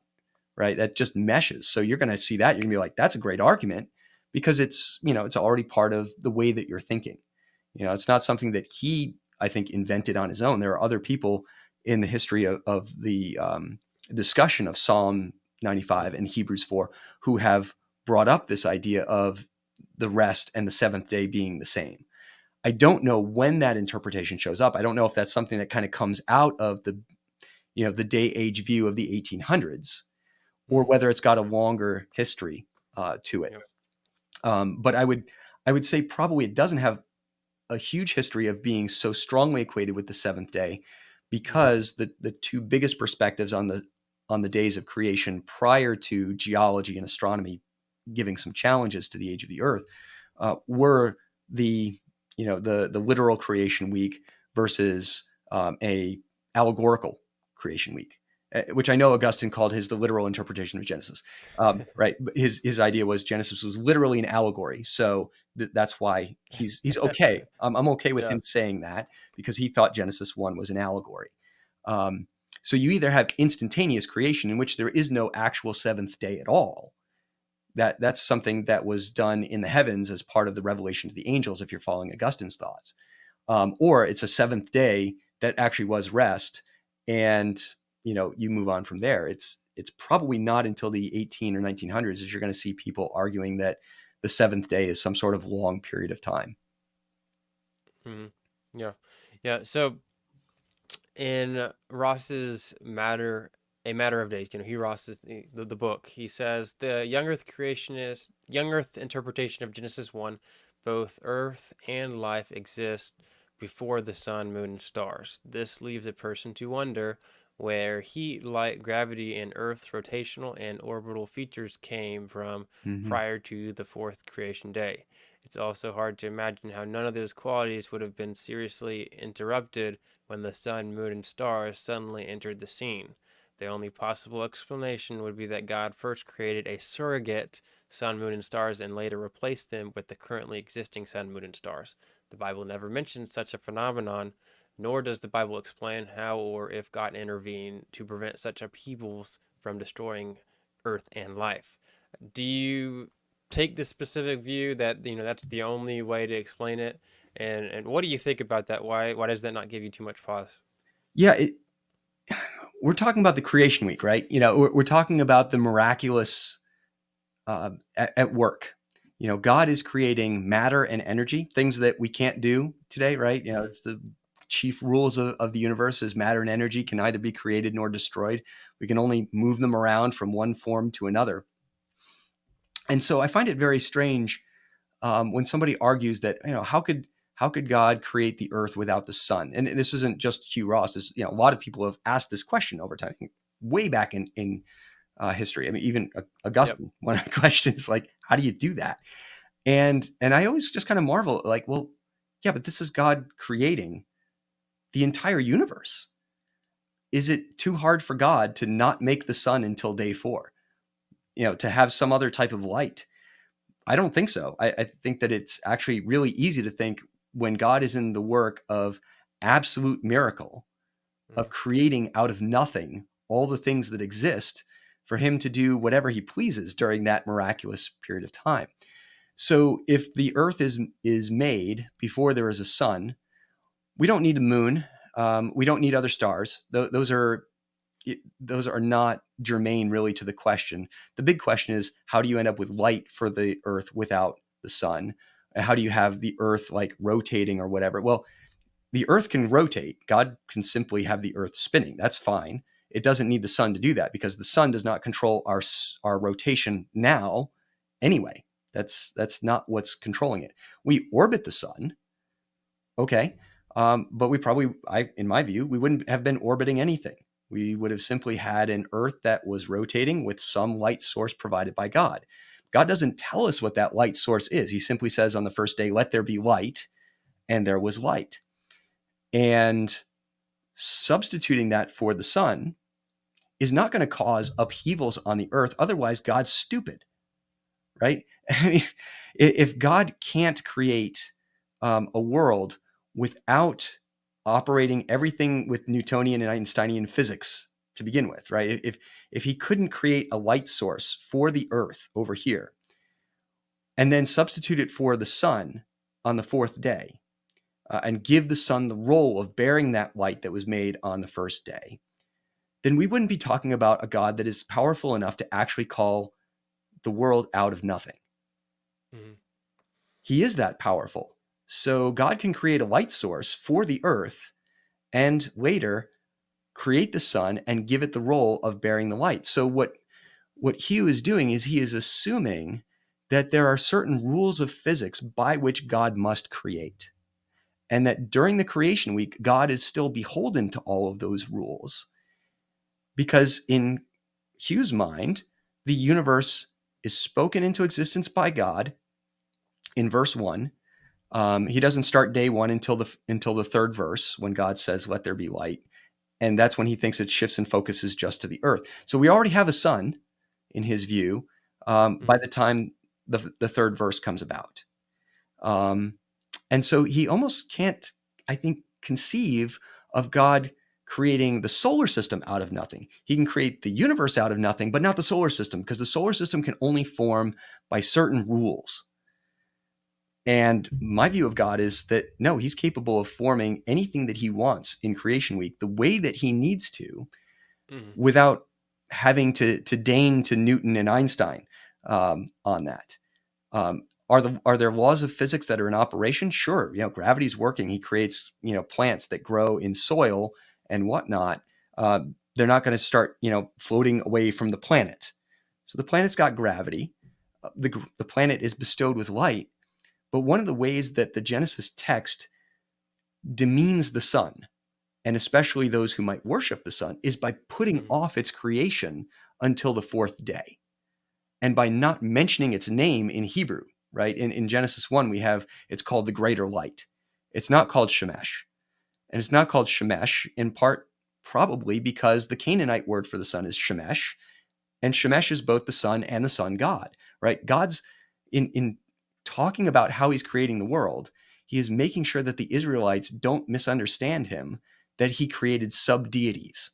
right? That just meshes. So you're going to see that, you're going to be like, that's a great argument, because it's already part of the way that you're thinking. It's not something that he, I think, invented on his own. There are other people in the history of the discussion of Psalm 95 and Hebrews 4 who have brought up this idea of the rest and the seventh day being the same. I don't know when that interpretation shows up. I don't know if that's something that kind of comes out of the day age view of the 1800s, or
Hmm.
whether it's got a longer history to it.
Yeah.
But I would say probably it doesn't have a huge history of being so strongly equated with the seventh day,
Hmm.
because the two biggest perspectives on the days of creation prior to geology and astronomy giving some challenges to the age of the earth were the the literal creation week versus a allegorical creation week, which I know Augustine called his the literal interpretation of Genesis. Right, but his idea was Genesis was literally an allegory, so that's why he's okay. I'm okay with
Yeah.
him saying that, because he thought Genesis 1 was an allegory. Um, so you either have instantaneous creation, in which there is no actual seventh day at all. That's something that was done in the heavens as part of the revelation to the angels, if you're following Augustine's thoughts. Or it's a seventh day that actually was rest, and you move on from there. It's probably not until the 18 or 1900s that you're going to see people arguing that the seventh day is some sort of long period of time.
Hmm. Yeah. Yeah. So in Ross's A Matter of Days, Hugh Ross's the book, he says the young Earth interpretation of Genesis 1, both Earth and life exist before the sun, moon, and stars. This leaves a person to wonder where heat, light, gravity, and Earth's rotational and orbital features came from
Mm-hmm.
prior to the fourth creation day. It's also hard to imagine how none of those qualities would have been seriously interrupted when the sun, moon, and stars suddenly entered the scene. The only possible explanation would be that God first created a surrogate sun, moon, and stars and later replaced them with the currently existing sun, moon, and stars. The Bible never mentions such a phenomenon, nor does the Bible explain how or if God intervened to prevent such upheavals from destroying earth and life. Do you take the specific view that that's the only way to explain it? And what do you think about that? Why does that not give you too much pause?
Yeah, we're talking about the creation week, right? We're talking about the miraculous at work. God is creating matter and energy, things that we can't do today, right?
Mm-hmm.
It's the chief rules of the universe is matter and energy can neither be created nor destroyed. We can only move them around from one form to another. And so I find it very strange when somebody argues that, how could God create the earth without the sun? And this isn't just Hugh Ross. This, a lot of people have asked this question over time, way back in history. I mean, even
Yep.
Augustine, one of the questions, like, how do you do that? And I always just kind of marvel, like, well, yeah, but this is God creating the entire universe. Is it too hard for God to not make the sun until day 4? To have some other type of light? I don't think so. I think that it's actually really easy to think, when God is in the work of absolute miracle, of
Mm-hmm.
creating out of nothing all the things that exist, for him to do whatever he pleases during that miraculous period of time. So if the earth is made before there is a sun, we don't need a moon. We don't need other stars. Those are not germane really to the question. The big question is, how do you end up with light for the earth without the sun? How do you have the earth like rotating or whatever? Well, the earth can rotate. God can simply have the earth spinning. That's fine. It doesn't need the sun to do that because the sun does not control our rotation now anyway. That's not what's controlling it. We orbit the sun, okay, but we probably, in my view, we wouldn't have been orbiting anything. We would have simply had an earth that was rotating with some light source provided by God. God doesn't tell us what that light source is. He simply says on the first day, let there be light, and there was light. And substituting that for the sun is not going to cause upheavals on the earth. Otherwise, God's stupid, right? I mean, if God can't create a world without operating everything with Newtonian and Einsteinian physics to begin with, right? If he couldn't create a light source for the earth over here and then substitute it for the sun on the fourth day, and give the sun the role of bearing that light that was made on the first day, then we wouldn't be talking about a God that is powerful enough to actually call the world out of nothing.
Mhm.
He is that powerful. So God can create a light source for the earth and later create the sun and give it the role of bearing the light. So what Hugh is doing is he is assuming that there are certain rules of physics by which God must create. And that during the creation week, God is still beholden to all of those rules. Because in Hugh's mind, the universe is spoken into existence by God in verse 1. He doesn't start day 1 until the third verse when God says, let there be light. And that's when he thinks it shifts and focuses just to the earth. So we already have a sun in his view by
Mhm.
the time the third verse comes about. And so he almost can't, I think, conceive of God creating the solar system out of nothing. He can create the universe out of nothing, but not the solar system, because the solar system can only form by certain rules. And my view of God is that no, he's capable of forming anything that he wants in creation week the way that he needs to
Mhm.
without having to deign to Newton and Einstein on that. Are there laws of physics that are in operation? Sure, gravity's working. He creates plants that grow in soil and whatnot. They're not going to start floating away from the planet. So the planet's got gravity. The planet is bestowed with light. But one of the ways that the Genesis text demeans the sun, and especially those who might worship the sun, is by putting
Mhm.
off its creation until the fourth day, and by not mentioning its name in Hebrew, right? In Genesis 1, it's called the greater light. It's not called Shemesh. And it's not called Shemesh in part probably because the Canaanite word for the sun is Shemesh, and Shemesh is both the sun and the sun god, right? God's in talking about how he's creating the world, he is making sure that the Israelites don't misunderstand him, that he created sub-deities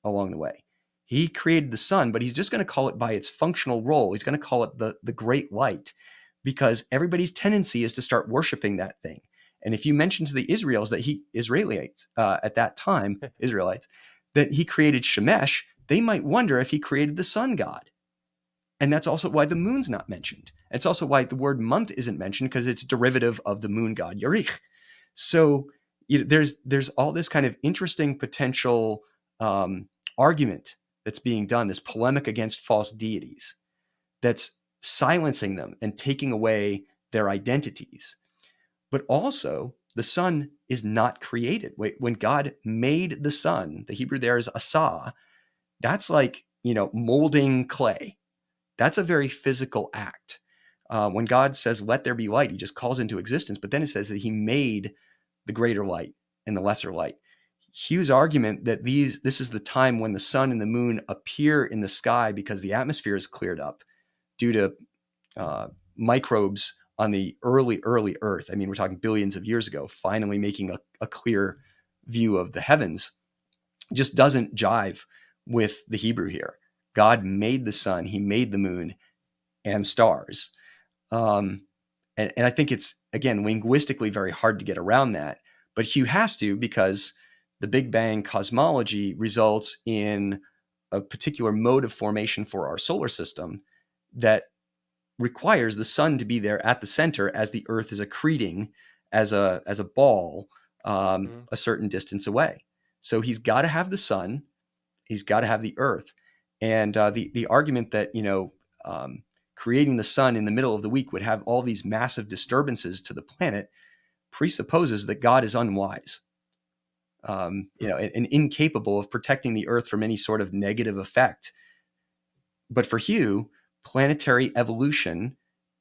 along the way. He created the sun, but he's just going to call it by its functional role. He's going to call it the great light because everybody's tendency is to start worshiping that thing. And if you mention to the Israelites at that time, Israelites, that he created Shemesh, they might wonder if he created the sun god. And that's also why the moon's not mentioned. It's also why the word month isn't mentioned, because it's derivative of the moon god Yarich. So there's all this kind of interesting potential argument that's being done, this polemic against false deities that's silencing them and taking away their identities. But also, the sun is not created. When God made the sun, the Hebrew there is asah, that's like, molding clay. That's a very physical act. When God says, let there be light, he just calls into existence, but then it says that he made the greater light and the lesser light. Hugh's argument that this is the time when the sun and the moon appear in the sky because the atmosphere is cleared up due to microbes on the early Earth. I mean, we're talking billions of years ago, finally making a clear view of the heavens, just doesn't jive with the Hebrew here. God made the sun, he made the moon and stars. And I think it's, again, linguistically very hard to get around that. But Hugh has to, because the Big Bang cosmology results in a particular mode of formation for our solar system that requires the sun to be there at the center as the Earth is accreting as a ball
Mm-hmm.
a certain distance away. So he's got to have the sun, he's got to have the Earth, and the argument that creating the sun in the middle of the week would have all these massive disturbances to the planet presupposes that God is unwise, and incapable of protecting the Earth from any sort of negative effect. But for Hugh, planetary evolution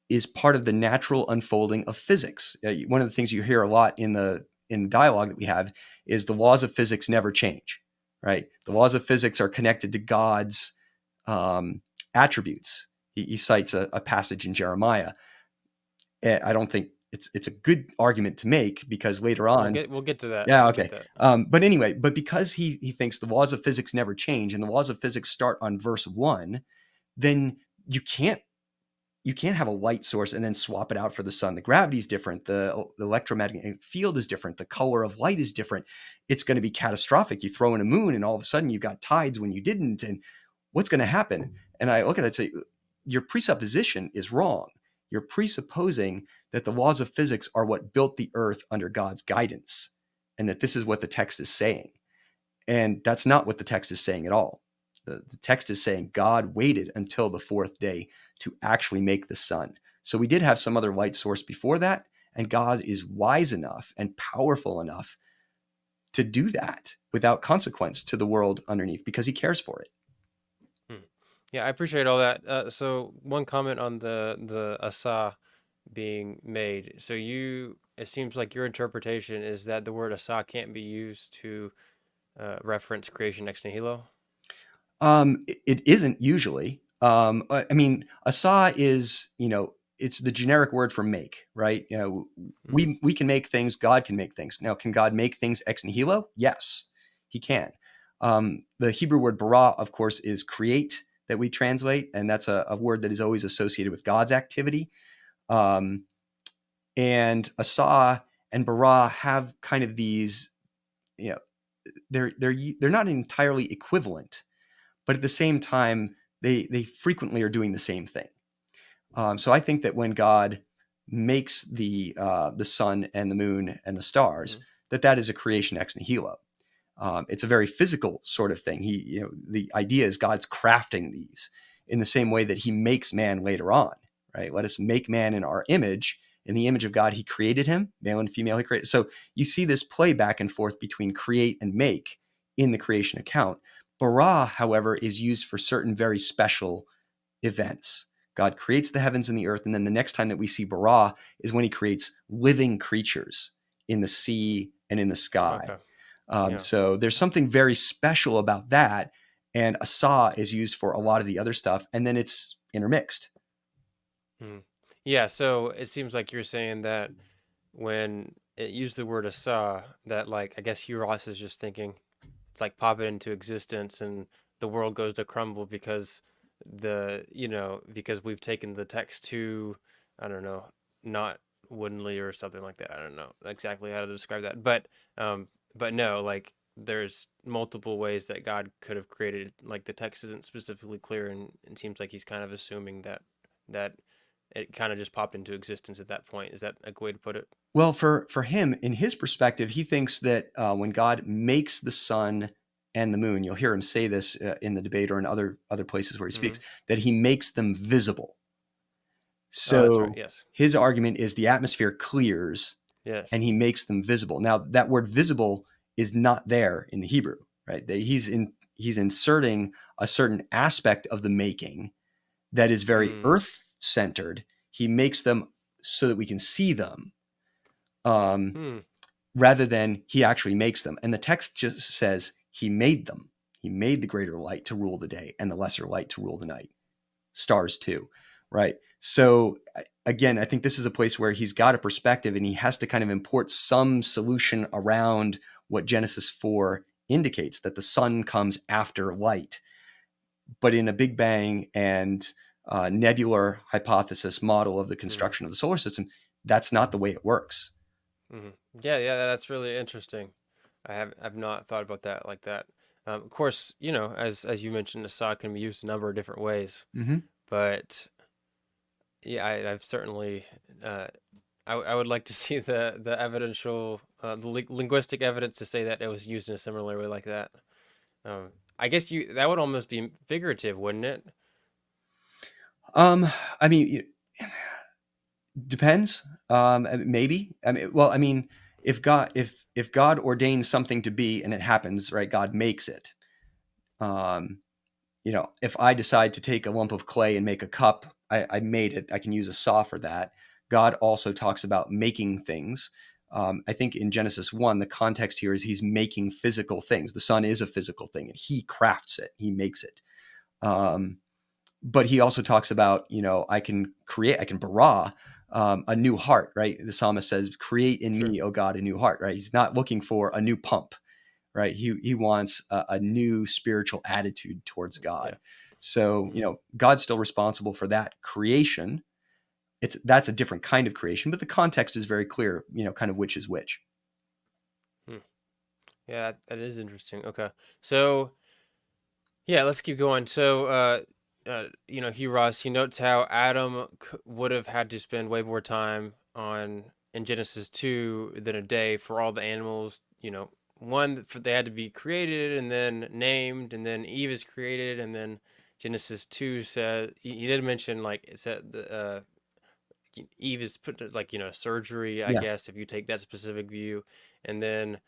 is part of the natural unfolding of physics. One of the things you hear a lot in the dialogue that we have is the laws of physics never change, right? The laws of physics are connected to God's attributes. He cites a passage in Jeremiah. I don't think it's a good argument to make because later on,
We'll get to that.
yeah,
We'll get
okay.
to that.
But anyway, but because he thinks the laws of physics never change and the laws of physics start on verse 1, then you can't have a light source and then swap it out for the sun. The gravity is different. The electromagnetic field is different. The color of light is different. It's going to be catastrophic. You throw in a moon and all of a sudden you've got tides when you didn't. And what's going to happen? And I look at it and say, your presupposition is wrong. You're presupposing that the laws of physics are what built the earth under God's guidance and that this is what the text is saying. And that's not what the text is saying at all. The text is saying God waited until the fourth day to actually make the sun. So we did have some other light source before that, and God is wise enough and powerful enough to do that without consequence to the world underneath because he cares for it.
Hmm. Yeah, I appreciate all that. So one comment on the asa being made. So it seems like your interpretation is that the word asa can't be used to reference creation ex nihilo.
It isn't usually. I mean, asa is, it's the generic word for make, right?
Mm-hmm.
We can make things. God can make things. Now, can God make things ex nihilo? Yes, he can. The Hebrew word bara, of course, is create that we translate, and that's a word that is always associated with God's activity. Um, and asa and bara have kind of these, you know, they're not entirely equivalent, but at the same time, they frequently are doing the same thing. So I think that when God makes the sun and the moon and the stars,
Mm-hmm.
that is a creation ex nihilo. It's a very physical sort of thing. The idea is God's crafting these in the same way that he makes man later on, right? Let us make man in our image. In the image of God, he created him, male and female, he created. So you see this play back and forth between create and make in the creation account. Bara, however, is used for certain very special events. God creates the heavens and the earth, and then the next time that we see bara is when he creates living creatures in the sea and in the sky.
Okay. Yeah.
So there's something very special about that, and asa is used for a lot of the other stuff, and then it's intermixed.
Mm. Yeah. So it seems like you're saying that when it used the word asa, that like I guess Hugh Ross is just thinking it's like pop it into existence and the world goes to crumble because because we've taken the text to, I don't know, not woodenly or something like that. I don't know exactly how to describe that, but no, like there's multiple ways that God could have created. Like the text isn't specifically clear, and it seems like he's kind of assuming that it kind of just popped into existence at that point. Is that a good way to put it?
Well, for him, in his perspective, he thinks that when God makes the sun and the moon, you'll hear him say this in the debate or in other places where he
Mm-hmm.
speaks, that he makes them visible.
Oh, that's right.
So
Yes.
his argument is the atmosphere clears
Yes.
and he makes them visible. Now, that word visible is not there in the Hebrew, right? He's inserting a certain aspect of the making that is very
Mm.
earth centered. He makes them so that we can see them, um,
Hmm.
rather than he actually makes them. And the text just says he made them. He made the greater light to rule the day and the lesser light to rule the night. Stars too, right? So again, I think this is a place where he's got a perspective and he has to kind of import some solution around what Genesis 4 indicates, that the sun comes after light. But in a Big Bang and nebular hypothesis model of the
Mm-hmm.
construction of the solar system, that's not the way it works.
Mm-hmm. Yeah, yeah, that's really interesting. I've not thought about that like that. Of course, as you mentioned, the saw can be used a number of different ways,
Mm-hmm.
but Yeah, I've certainly. Uh, I would like to see the evidential, the linguistic evidence to say that it was used in a similar way like that. Um, I guess you that would almost be figurative, wouldn't it?
Um, I mean, depends. Maybe. I mean, well, I mean, if God ordains something to be and it happens, right? God makes it. Um, if I decide to take a lump of clay and make a cup, I made it. I can use a saw for that. God also talks about making things. I think in Genesis 1, the context here is he's making physical things. The sun is a physical thing, and he crafts it, he makes it. Um, but he also talks about, I can create, I can bara a new heart, right? The psalmist says, create in
True.
me, oh God, a new heart, right? He's not looking for a new pump, right? He wants a new spiritual attitude towards
Yeah.
God. So,
Hmm.
God's still responsible for that creation. That's a different kind of creation, but the context is very clear, kind of which is which.
Hmm. Yeah, that is interesting. Okay. So, yeah, let's keep going. So, Hugh Ross, he notes how Adam would have had to spend way more time on in Genesis 2 than a day for all the animals. One, for they had to be created and then named, and then Eve is created, and then Genesis 2 said he did mention like it said the Eve is put to, like surgery, I
Yeah,
guess, if you take that specific view, and then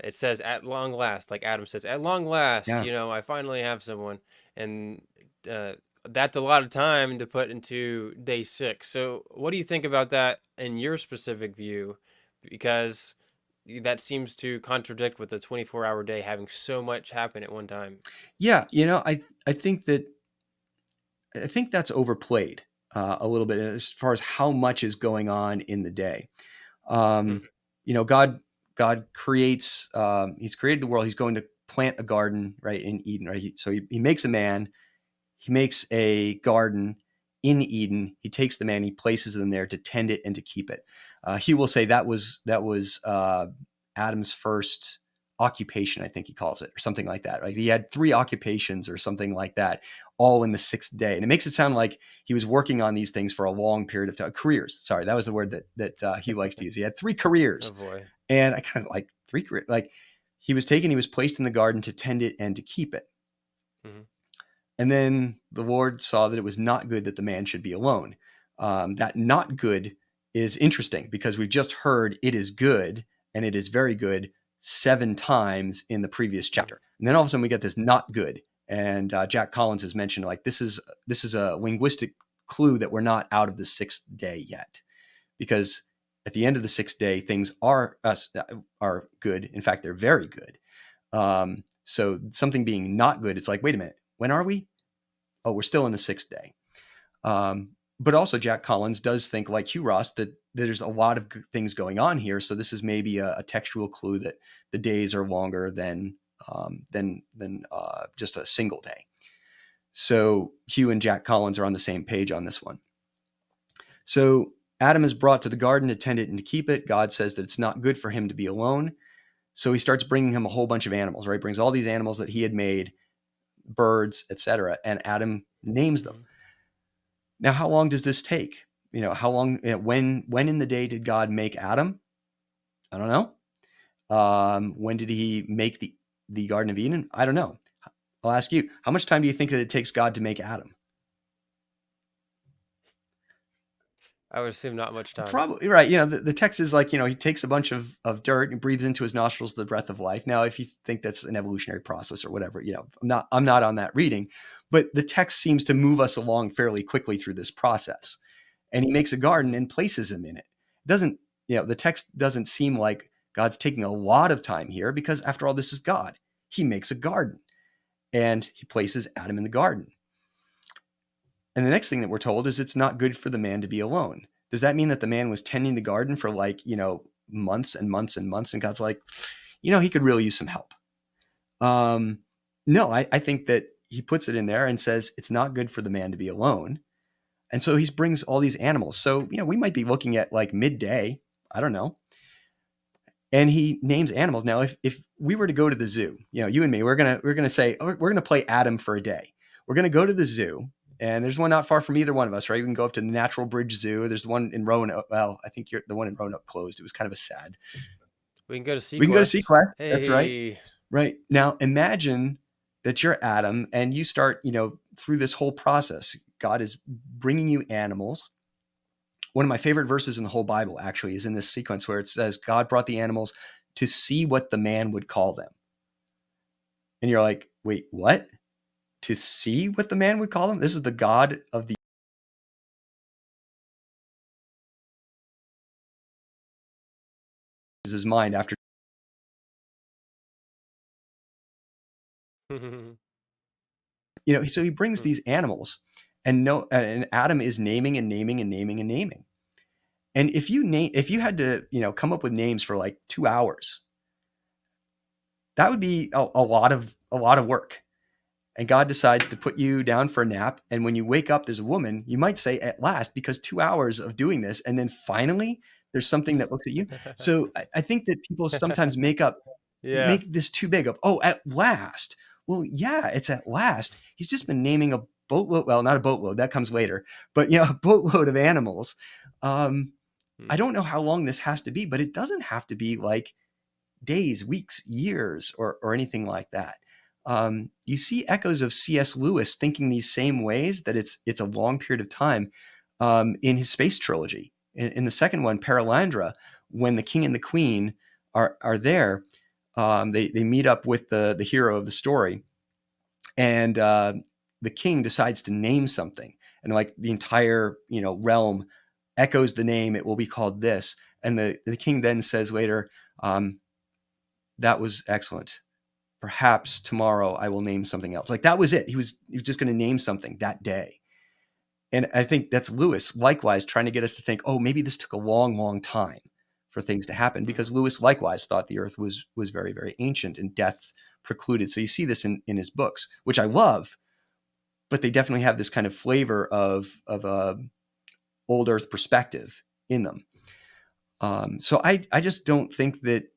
it says at long last, like Adam says, at long last,
yeah.
I finally have someone, and uh, that's a lot of time to put into day 6. So, what do you think about that in your specific view? Because that seems to contradict with the 24-hour day having so much happen at one time.
Yeah, I think that's overplayed a little bit as far as how much is going on in the day.
Hmm.
Um, God creates. He's created the world. He's going to plant a garden, right, in Eden. Right. So he makes a man. He makes a garden in Eden. He takes the man. He places them there to tend it and to keep it. He will say that was Adam's first occupation. I think he calls it, or something like that. Right. He had 3 occupations or something like that, all in the 6th day, and it makes it sound like he was working on these things for a long period of time. Careers. Sorry, that was the word that he likes to use. He had 3
Oh
careers,
boy.
and I kind of like 3 careers. Like he was placed in the garden to tend it and to keep it.
Hmm.
And then the Lord saw that it was not good that the man should be alone. That not good is interesting because we've just heard it is good and it is very good 7 times in the previous
Hmm.
chapter. And then all of a sudden we get this not good. And Jack Collins has mentioned like this is a linguistic clue that we're not out of the 6th day yet, because at the end of the 6th day things are good. In fact, they're very good. So something being not good, it's like, wait a minute, when are we? Oh, we're still in the 6th day. But also, Jack Collins does think, like Hugh Ross, that there's a lot of things going on here. So this is maybe a textual clue that the days are longer than just a single day. So Hugh and Jack Collins are on the same page on this one. So Adam is brought to the garden to tend it and to keep it. God says that it's not good for him to be alone. So he starts bringing him a whole bunch of animals, right? Brings all these animals that he had made, birds, etc., and Adam names them.
Hmm.
Now, how long does this take? How long? When in the day did God make Adam? I don't know. When did He make the Garden of Eden? I don't know. I'll ask you. How much time do you think that it takes God to make Adam?
I would assume not much time.
Probably right. The text is like, he takes a bunch of dirt and breathes into his nostrils the breath of life. Now, if you think that's an evolutionary process or whatever, I'm not on that reading, but the text seems to move us along fairly quickly through this process. And he makes a garden
Hmm.
and places him in it. It doesn't, the text doesn't seem like God's taking a lot of time here, because after all, this is God. He makes a garden and he places Adam in the garden. And the next thing that we're told is it's not good for the man to be alone. Does that mean that the man was tending the garden for like, months and months and months? And God's like, he could really use some help. Um, no, I think that he puts it in there and says it's not good for the man to be alone. And so he brings all these animals. So, we might be looking at like midday. I don't know. And he names animals. Now, if we were to go to the zoo, you and me, we're gonna say, oh, we're gonna play Adam for a day. We're gonna go to the zoo And there's one not far from either one of us, right? We can go up to the Natural Bridge Zoo. There's one in Roanoke. Well, I think the one in Roanoke closed. It was kind of a sad.
We can go to
We can go to
Sequest.
Sequest. That's right.
Hey.
Right. Now imagine that you're Adam and you start, through this whole process. God is bringing you animals. One of my favorite verses in the whole Bible actually is in this sequence where it says, God brought the animals to see what the man would call them. And you're like, wait, what? To see what the man would call them? This is the God of the his mind after so he brings these animals and Adam is naming and naming and naming and naming. And if you had to, come up with names for like 2 hours, that would be a lot of work. And God decides to put you down for a nap. And when you wake up, there's a woman, you might say at last, because 2 hours of doing this. And then finally there's something that looks at you. So I think that people sometimes
Yeah.
make this too big of, oh, at last. Well, yeah, it's at last. He's just been naming a boatload. Well, not a boatload, that comes later, but a boatload of animals. I
Mm.
don't know how long this has to be, but it doesn't have to be like days, weeks, years, or anything like that. You see echoes of C.S. Lewis thinking these same ways, that it's a long period of time, in his space trilogy. In the second one, Paralandra, when the king and the queen are there, they meet up with the hero of the story, and the king decides to name something, and like the entire realm echoes the name. It will be called this, and the king then says later, that was excellent. Perhaps tomorrow I will name something else. Like that was it. He was just going to name something that day. And I think that's Lewis likewise trying to get us to think, oh, maybe this took a long, long time for things to happen,
Mm.
because Lewis likewise thought the earth was very, very ancient and death precluded. So you see this in his books, which I love, but they definitely have this kind of flavor of a old earth perspective in them. So I just don't think that,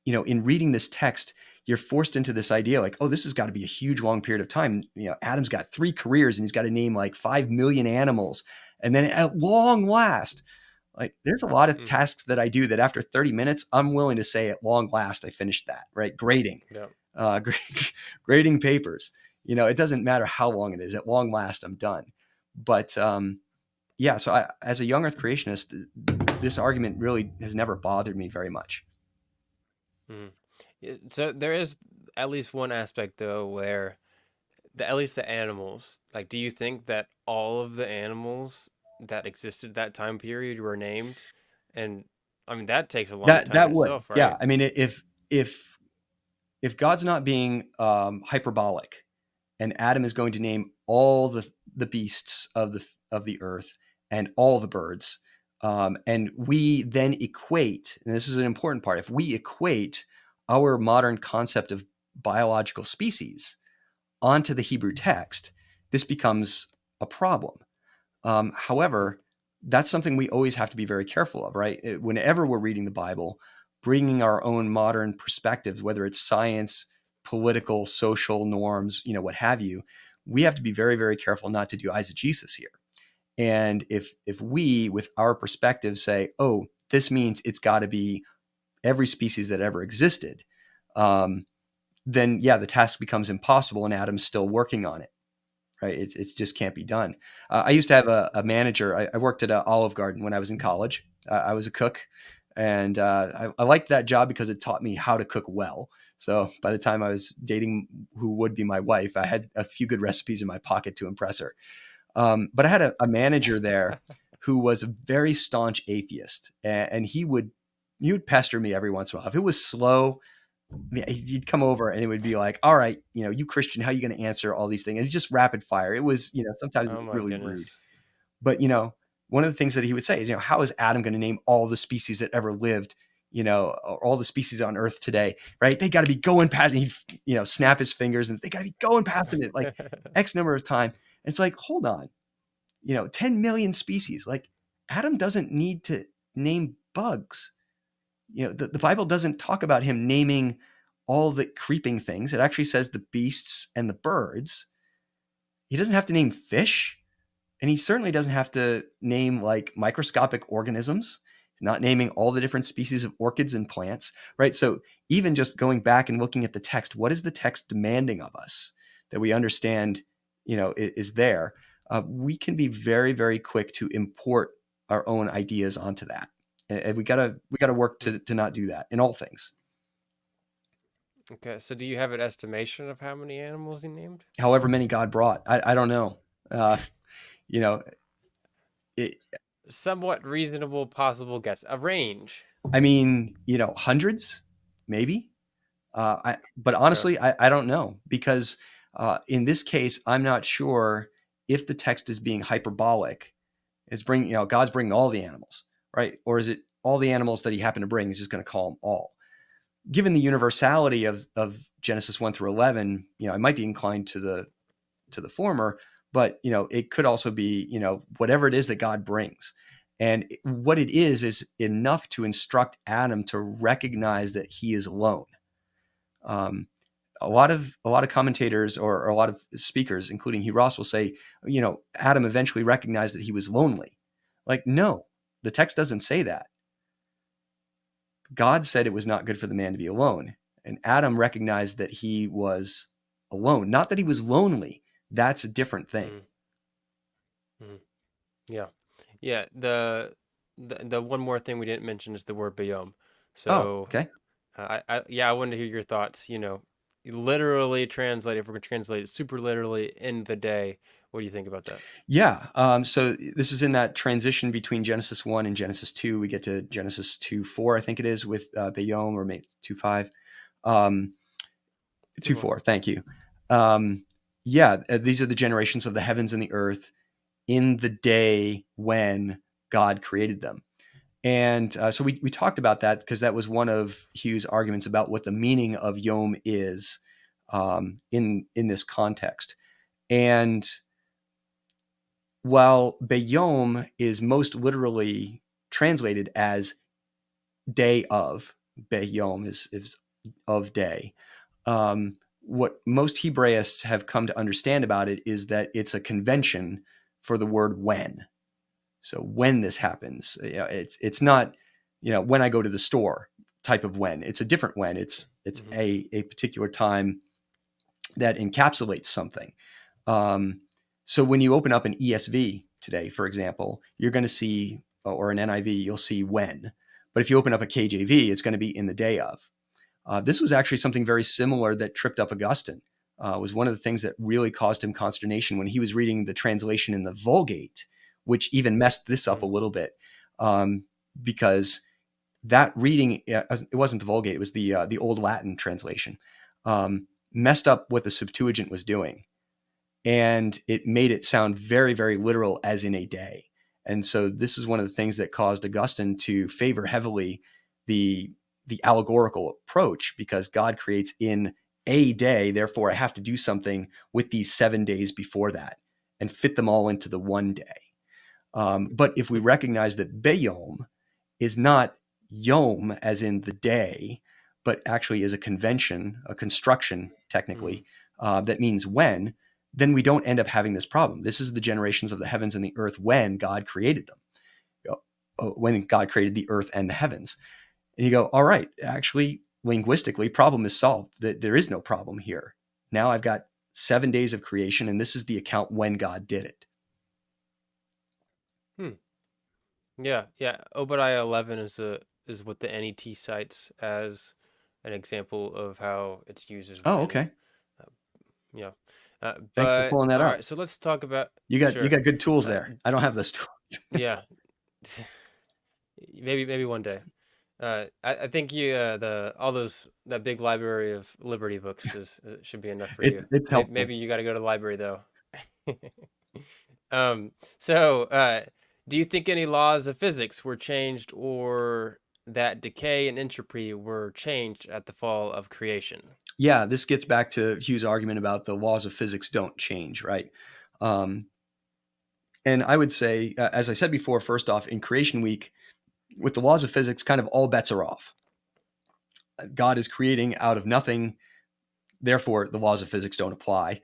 in reading this text, you're forced into this idea like, oh, this has got to be a huge long period of time. Adam's got 3 careers and he's got to name like 5 million animals. And then at long last, like there's a lot of
Mm-hmm.
tasks that I do that after 30 minutes, I'm willing to say at long last, I finished that, right? Grading,
Yeah.
uh, grading papers, it doesn't matter how long it is, at long last, I'm done. But yeah, so as a young earth creationist, this argument really has never bothered me very much.
Mm. So there is at least one aspect though where at least the animals, like, do you think that all of the animals that existed that time period were named? And I mean that takes a long time
That would,
itself,
yeah.
right?
I mean, if God's not being hyperbolic, and Adam is going to name all the beasts of the earth and all the birds, and we then equate, and this is an important part, if we equate our modern concept of biological species onto the Hebrew text, this becomes a problem. However, that's something we always have to be very careful of, right? Whenever we're reading the Bible, bringing our own modern perspectives, whether it's science, political, social norms, what have you, we have to be very, very careful not to do eisegesis here. And if we, with our perspective, say, oh, this means it's got to be every species that ever existed, then yeah, the task becomes impossible, and Adam's still working on it. Right? It just can't be done. I used to have a manager. I worked at an Olive Garden when I was in college. I was a cook, and I liked that job because it taught me how to cook well. So by the time I was dating who would be my wife, I had a few good recipes in my pocket to impress her. But I had a manager there who was a very staunch atheist, and he would pester me every once in a while. If it was slow, yeah, he'd come over and it would be like, all right, you Christian, how are you going to answer all these things? And it's just rapid fire. It was, sometimes it
Oh
was
my
really rude.
goodness.
But, one of the things that he would say is, how is Adam going to name all the species that ever lived, or all the species on earth today, right? They got to be going past, and he'd, snap his fingers and they got to be going past him at like X number of time. And it's like, hold on, 10 million species. Like Adam doesn't need to name bugs. The Bible doesn't talk about him naming all the creeping things. It actually says the beasts and the birds. he doesn't have to name fish, and he certainly doesn't have to name like microscopic organisms. He's not naming all the different species of orchids and plants, right? So even just going back and looking at the text, what is the text demanding of us that we understand, is there? We can be very, very quick to import our own ideas onto that, and we gotta work
Hmm.
to not do that in all things.
Okay, so do you have an estimation of how many animals he named?
However many God brought, I don't know. Uh, you know, it,
Somewhat reasonable possible guess. A range.
I mean, hundreds, maybe. But
Okay.
honestly, I don't know because in this case, I'm not sure if the text is being hyperbolic. It's bringing, God's bringing all the animals, right? Or is it all the animals that he happened to bring? He's just going to call them all. Given the universality of Genesis 1 through 11, I might be inclined to the former, but it could also be whatever it is that God brings. And what it is enough to instruct Adam to recognize that he is alone. Um, a lot of commentators or a lot of speakers, including Hugh will say, Adam eventually recognized that he was lonely. Like, no, the text doesn't say that. God said it was not good for the man to be alone, and Adam recognized that he was alone, not that he was lonely. That's a different thing.
Mm, mm, yeah. Yeah. The one more thing we didn't mention is the word biome.
Oh,
So,
okay.
yeah, I wanted to hear your thoughts. Literally translate, if we're going to translate it super literally in the day, what do you think about that?
Yeah. So this is in that transition between Genesis 1 and Genesis 2. We get to Genesis 2:4, I think it is, with Bayom, or maybe 2:5. Um,
Too far.
2:4, thank you. Um, yeah, these are the generations of the heavens and the earth in the day when God created them. And so we talked about that because that was one of Hugh's arguments about what the meaning of Yom is in this context. And while Bayom is most literally translated as day of, Bayom is of day. What most Hebraists have come to understand about it is that it's a convention for the word when. So when this happens, it's not when I go to the store type of when. It's a different when. It's
Hmm.
a particular time that encapsulates something. Um, so when you open up an ESV today, for example, you're going to see, or an NIV, you'll see when. But if you open up a KJV, it's going to be in the day of. This was actually something very similar that tripped up Augustine. Was one of the things that really caused him consternation when he was reading the translation in the Vulgate, which even messed this up a
Hmm.
little bit, because that reading, it wasn't the Vulgate, it was the Old Latin translation, messed up what the Septuagint was doing, and it made it sound very, very literal, as in a day. And so this is one of the things that caused Augustine to favor heavily the allegorical approach, because God creates in a day, therefore I have to do something with these 7 days before that and fit them all into the one day. But if we recognize that Bayom is not Yom as in the day, but actually is a convention, a construction technically,
Hmm.
that means when, then we don't end up having this problem. This is the generations of the heavens and the earth when God created them, when God created the earth and the heavens. And you go, all right, actually, linguistically, problem is solved. There is no problem here. Now I've got 7 days of creation, and this is the account when God did it.
Hmm. Yeah, yeah. Obadiah 11 is what the NET cites as an example of how it's used as
Oh,
when.
okay.
Uh, yeah.
Thanks for
But
pulling that
all
up.
right, so let's talk about
You
sure.
got good tools
Uh,
there. I don't have those tools.
yeah. Maybe one day. I think you the all those that big library of Liberty books should be enough for you.
It's
Maybe
helpful.
you got to go to the library though. So, do you think any laws of physics were changed or that decay and entropy were changed at the fall of creation?
Yeah, this gets back to Hugh's argument about the laws of physics don't change, right? Um, and I would say, as I said before, first off, in Creation Week, with the laws of physics, kind of all bets are off. God is creating out of nothing. Therefore, the laws of physics don't apply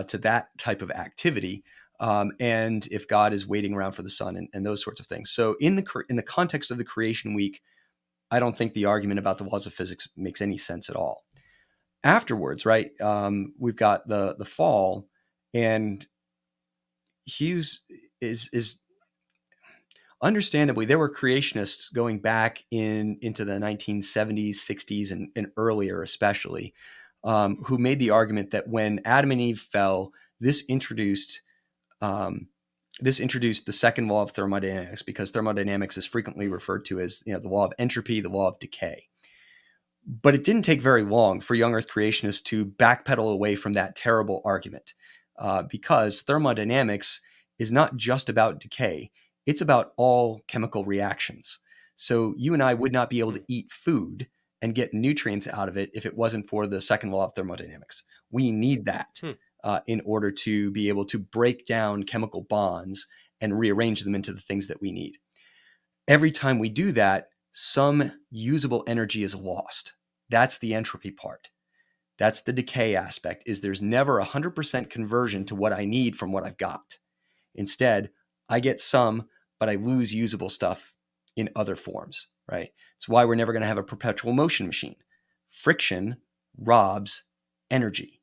to that type of activity. And if God is waiting around for the sun and those sorts of things. So in the context of the creation week, I don't think the argument about the laws of physics makes any sense at all. Afterwards, right, we've got the fall, and Hughes is understandably, there were creationists going back into the 1970s, 60s, and earlier, especially, who made the argument that when Adam and Eve fell, this introduced the second law of thermodynamics, because thermodynamics is frequently referred to as the law of entropy, the law of decay. But it didn't take very long for young Earth creationists to backpedal away from that terrible argument, because thermodynamics is not just about decay. It's about all chemical reactions. So you and I would not be able to eat food and get nutrients out of it if it wasn't for the second law of thermodynamics. We need that in order to be able to break down chemical bonds and rearrange them into the things that we need. Every time we do that, some usable energy is lost. That's the entropy part. That's the decay aspect, is there's never 100% conversion to what I need from what I've got. Instead, I get some, but I lose usable stuff in other forms, right? It's why we're never going to have a perpetual motion machine. Friction robs energy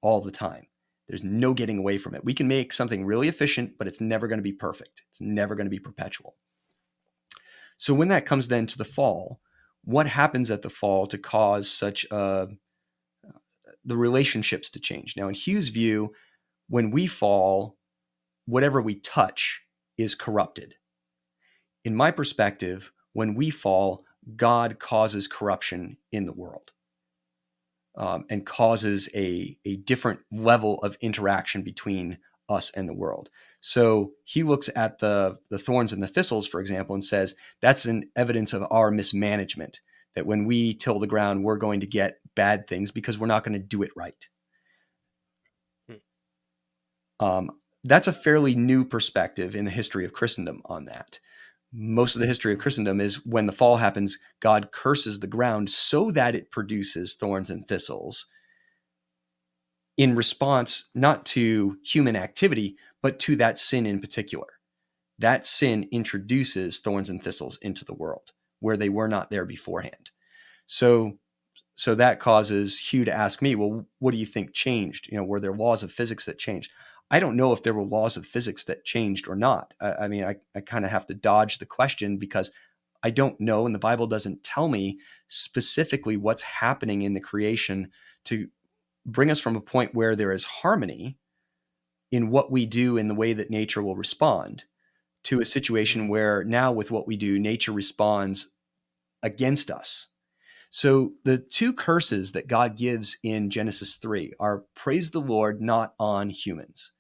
all the time. There's no getting away from it. We can make something really efficient, but it's never going to be perfect. It's never going to be perpetual. So when that comes then to the fall, what happens at the fall to cause such the relationships to change? Now, in Hugh's view, when we fall, whatever we touch is corrupted. In my perspective, when we fall, God causes corruption in the world, and causes a different level of interaction between us and the world. So he looks at the thorns and the thistles, for example, and says that's an evidence of our mismanagement, that when we till the ground, we're going to get bad things because we're not going to do it right. That's a fairly new perspective in the history of Christendom on that. Most of the history of Christendom is when the fall happens, God curses the ground so that it produces thorns and thistles in response not to human activity, but to that sin in particular. That sin introduces thorns and thistles into the world where they were not there beforehand. So that causes Hugh to ask me, well, what do you think changed? Were there laws of physics that changed? I don't know if there were laws of physics that changed or not. I kind of have to dodge the question because I don't know, and the Bible doesn't tell me specifically what's happening in the creation to bring us from a point where there is harmony in what we do in the way that nature will respond to a situation where now with what we do, nature responds against us. So the two curses that God gives in Genesis 3 are praise the Lord, not on humans.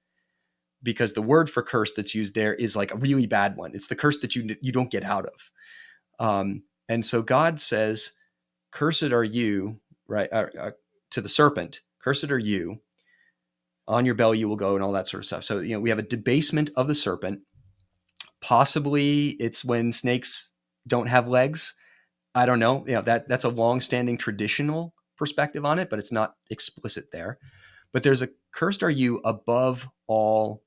Because the word for curse that's used there is like a really bad one. It's the curse that you don't get out of. And so God says, cursed are you, right, to the serpent, cursed are you, on your belly you will go, and all that sort of stuff. So, we have a debasement of the serpent. Possibly it's when snakes don't have legs. I don't know. That's a long-standing traditional perspective on it, but it's not explicit there. But there's a cursed are you above all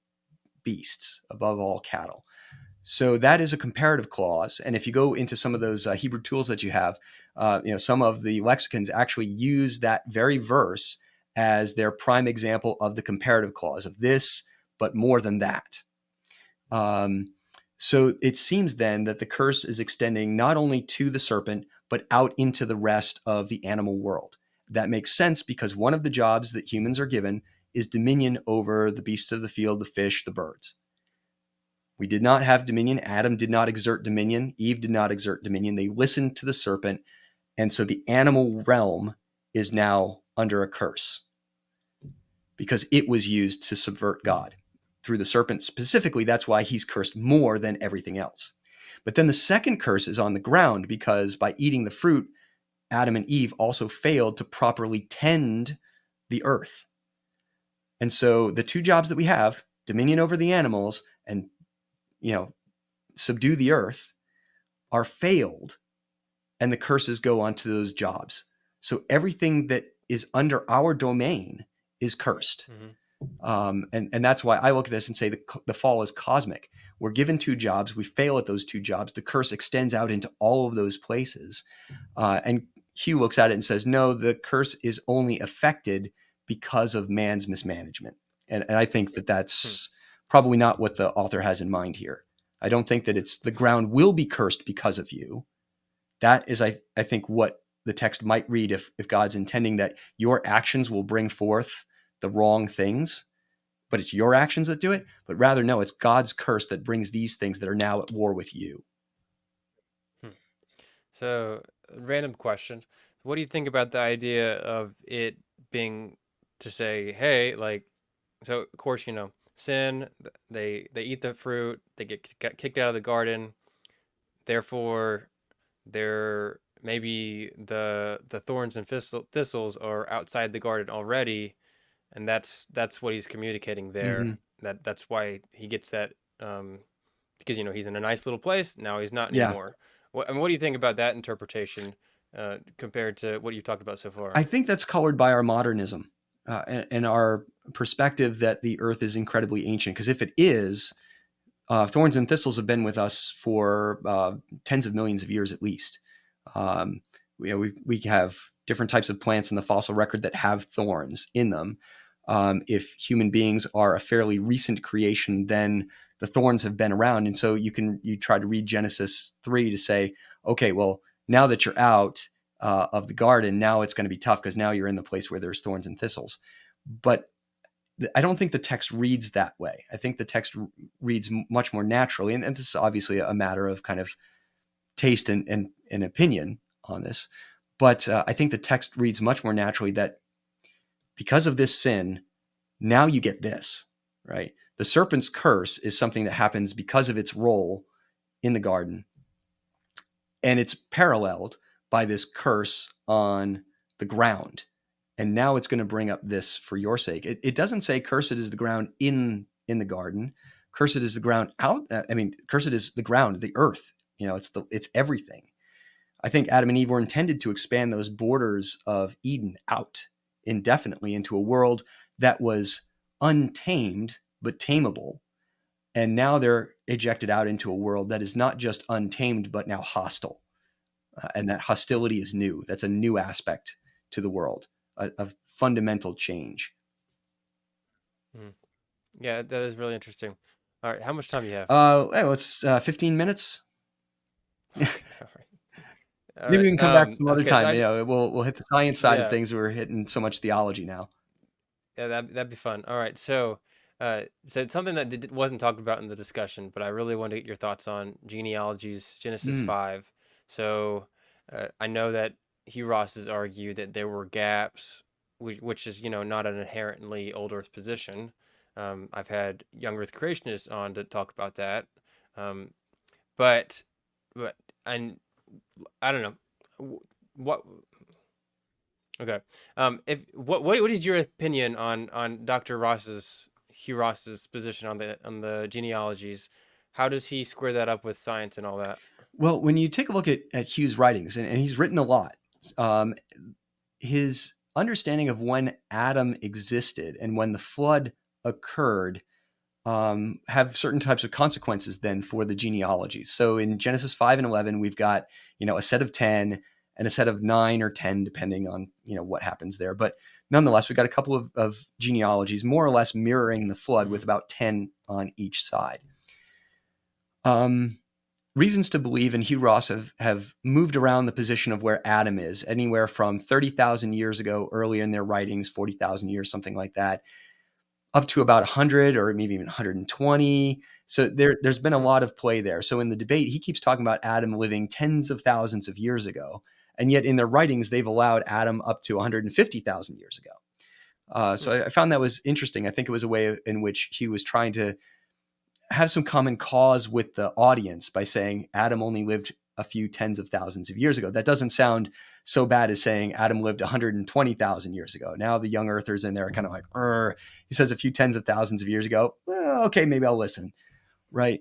beasts, above all cattle. So that is a comparative clause. And if you go into some of those Hebrew tools that you have, some of the lexicons actually use that very verse as their prime example of the comparative clause of this, but more than that. So it seems then that the curse is extending not only to the serpent, but out into the rest of the animal world. That makes sense because one of the jobs that humans are given is dominion over the beasts of the field, the fish, the birds. We did not have dominion. Adam did not exert dominion. Eve did not exert dominion. They listened to the serpent. And so the animal realm is now under a curse because it was used to subvert God. Through the serpent specifically, that's why he's cursed more than everything else. But then the second curse is on the ground because by eating the fruit, Adam and Eve also failed to properly tend the earth. And so the two jobs that we have, dominion over the animals and, subdue the earth, are failed, and the curses go onto those jobs. So everything that is under our domain is cursed.
Hmm.
And that's why I look at this and say the fall is cosmic. We're given two jobs. We fail at those two jobs. The curse extends out into all of those places. And Hugh looks at it and says, no, the curse is only affected because of man's mismanagement. And I think that
Hmm.
that's probably not what the author has in mind here. I don't think that it's the ground will be cursed because of you. That is, I think, what the text might read if God's intending that your actions will bring forth the wrong things, but it's your actions that do it. But rather, no, it's God's curse that brings these things that are now at war with you.
Hmm. So, random question. What do you think about the idea of it being to say, hey, like, so of course, sin, they eat the fruit, they got kicked out of the garden, therefore they're maybe the thorns and thistles are outside the garden already, and that's what he's communicating there.
Mm-hmm.
That's why he gets that, um, because he's in a nice little place now. He's not
Yeah.
anymore. What do you think about that interpretation compared to what you've talked about so
I
far?
think that's colored by our modernism and our perspective that the earth is incredibly ancient. Because if it is, thorns and thistles have been with us for tens of millions of years at least. Um, we have different types of plants in the fossil record that have thorns in them. If human beings are a fairly recent creation, then the thorns have been around, and so you try to read Genesis 3 to say, okay, well, now that you're out of the garden, now it's going to be tough because now you're in the place where there's thorns and thistles. But I don't think the text reads that way. I think the text reads much more naturally, and this is obviously a matter of kind of taste and opinion on this. But I think the text reads much more naturally that because of this sin, now you get this, right? The serpent's curse is something that happens because of its role in the garden, and it's paralleled by this curse on the ground. And now it's going to bring up this for your sake. It doesn't say cursed is the ground in the garden. Cursed is the ground out. I mean, cursed is the ground, the earth. It's everything. I think Adam and Eve were intended to expand those borders of Eden out indefinitely into a world that was untamed but tameable. And now they're ejected out into a world that is not just untamed but now hostile. And that hostility is new. That's a new aspect to the world, a fundamental change.
Hmm. Yeah, that is really interesting. All right, how much time do you have?
Well, it's 15 minutes.
Okay, all right, all
Maybe we
right.
can come back some other
Okay, so
time. We'll hit the science side of
yeah,
things. We're hitting so much theology now.
yeah, that'd be fun. All right, so it's something that wasn't talked about in the discussion, but I really want to get your thoughts on genealogies, Genesis
Mm.
5. So, I know that Hugh Ross has argued that there were gaps, which is, not an inherently old Earth position. I've had young Earth creationists on to talk about that. Um, but, but, and I don't know. What Okay. If what is your opinion on Dr. Hugh Ross's position on the genealogies? How does he square that up with science and all that?
Well, when you take a look at Hugh's writings, and he's written a lot, um, his understanding of when Adam existed and when the flood occurred have certain types of consequences then for the genealogies. So in Genesis 5 and 11, we've got, a set of 10 and a set of 9 or 10, depending on, what happens there. But nonetheless, we've got a couple of genealogies more or less mirroring the flood
Hmm.
with about 10 on each side. Reasons to believe, and Hugh Ross have moved around the position of where Adam is, anywhere from 30,000 years ago, earlier in their writings, 40,000 years, something like that, up to about 100 or maybe even 120. So there's been a
Hmm.
lot of play there. So in the debate, he keeps talking about Adam living tens of thousands of years ago. And yet in their writings, they've allowed Adam up to 150,000 years ago.
Hmm.
So I found that was interesting. I think it was a way in which he was trying to have some common cause with the audience by saying Adam only lived a few tens of thousands of years ago. That doesn't sound so bad as saying Adam lived 120,000 years ago. Now the young earthers in there are kind of like, he says a few tens of thousands of years ago. Well, okay, maybe I'll listen. Right.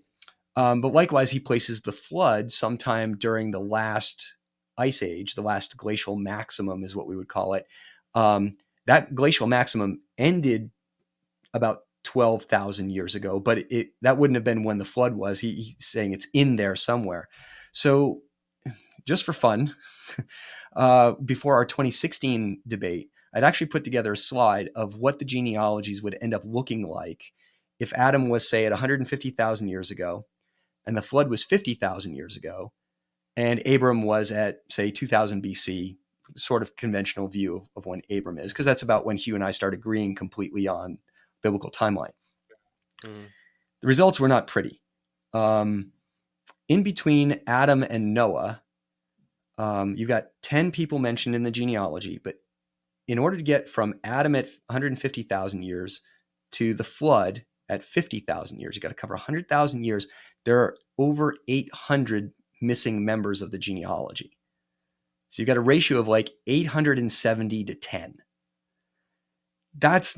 But likewise, he places the flood sometime during the last ice age, the last glacial maximum is what we would call it, That glacial maximum ended about 12,000 years ago, but that wouldn't have been when the flood was. He's saying it's in there somewhere. So just for fun, before our 2016 debate, I'd actually put together a slide of what the genealogies would end up looking like if Adam was, say, at 150,000 years ago, and the flood was 50,000 years ago, and Abram was at, say, 2000 BC, sort of conventional view of when Abram is, because that's about when Hugh and I start agreeing completely on biblical timeline.
Mm.
The results were not pretty. In between Adam and Noah, you've got 10 people mentioned in the genealogy, but in order to get from Adam at 150,000 years to the flood at 50,000 years, you got to cover 100,000 years. There are over 800 missing members of the genealogy. So you got a ratio of like 870 to 10. That's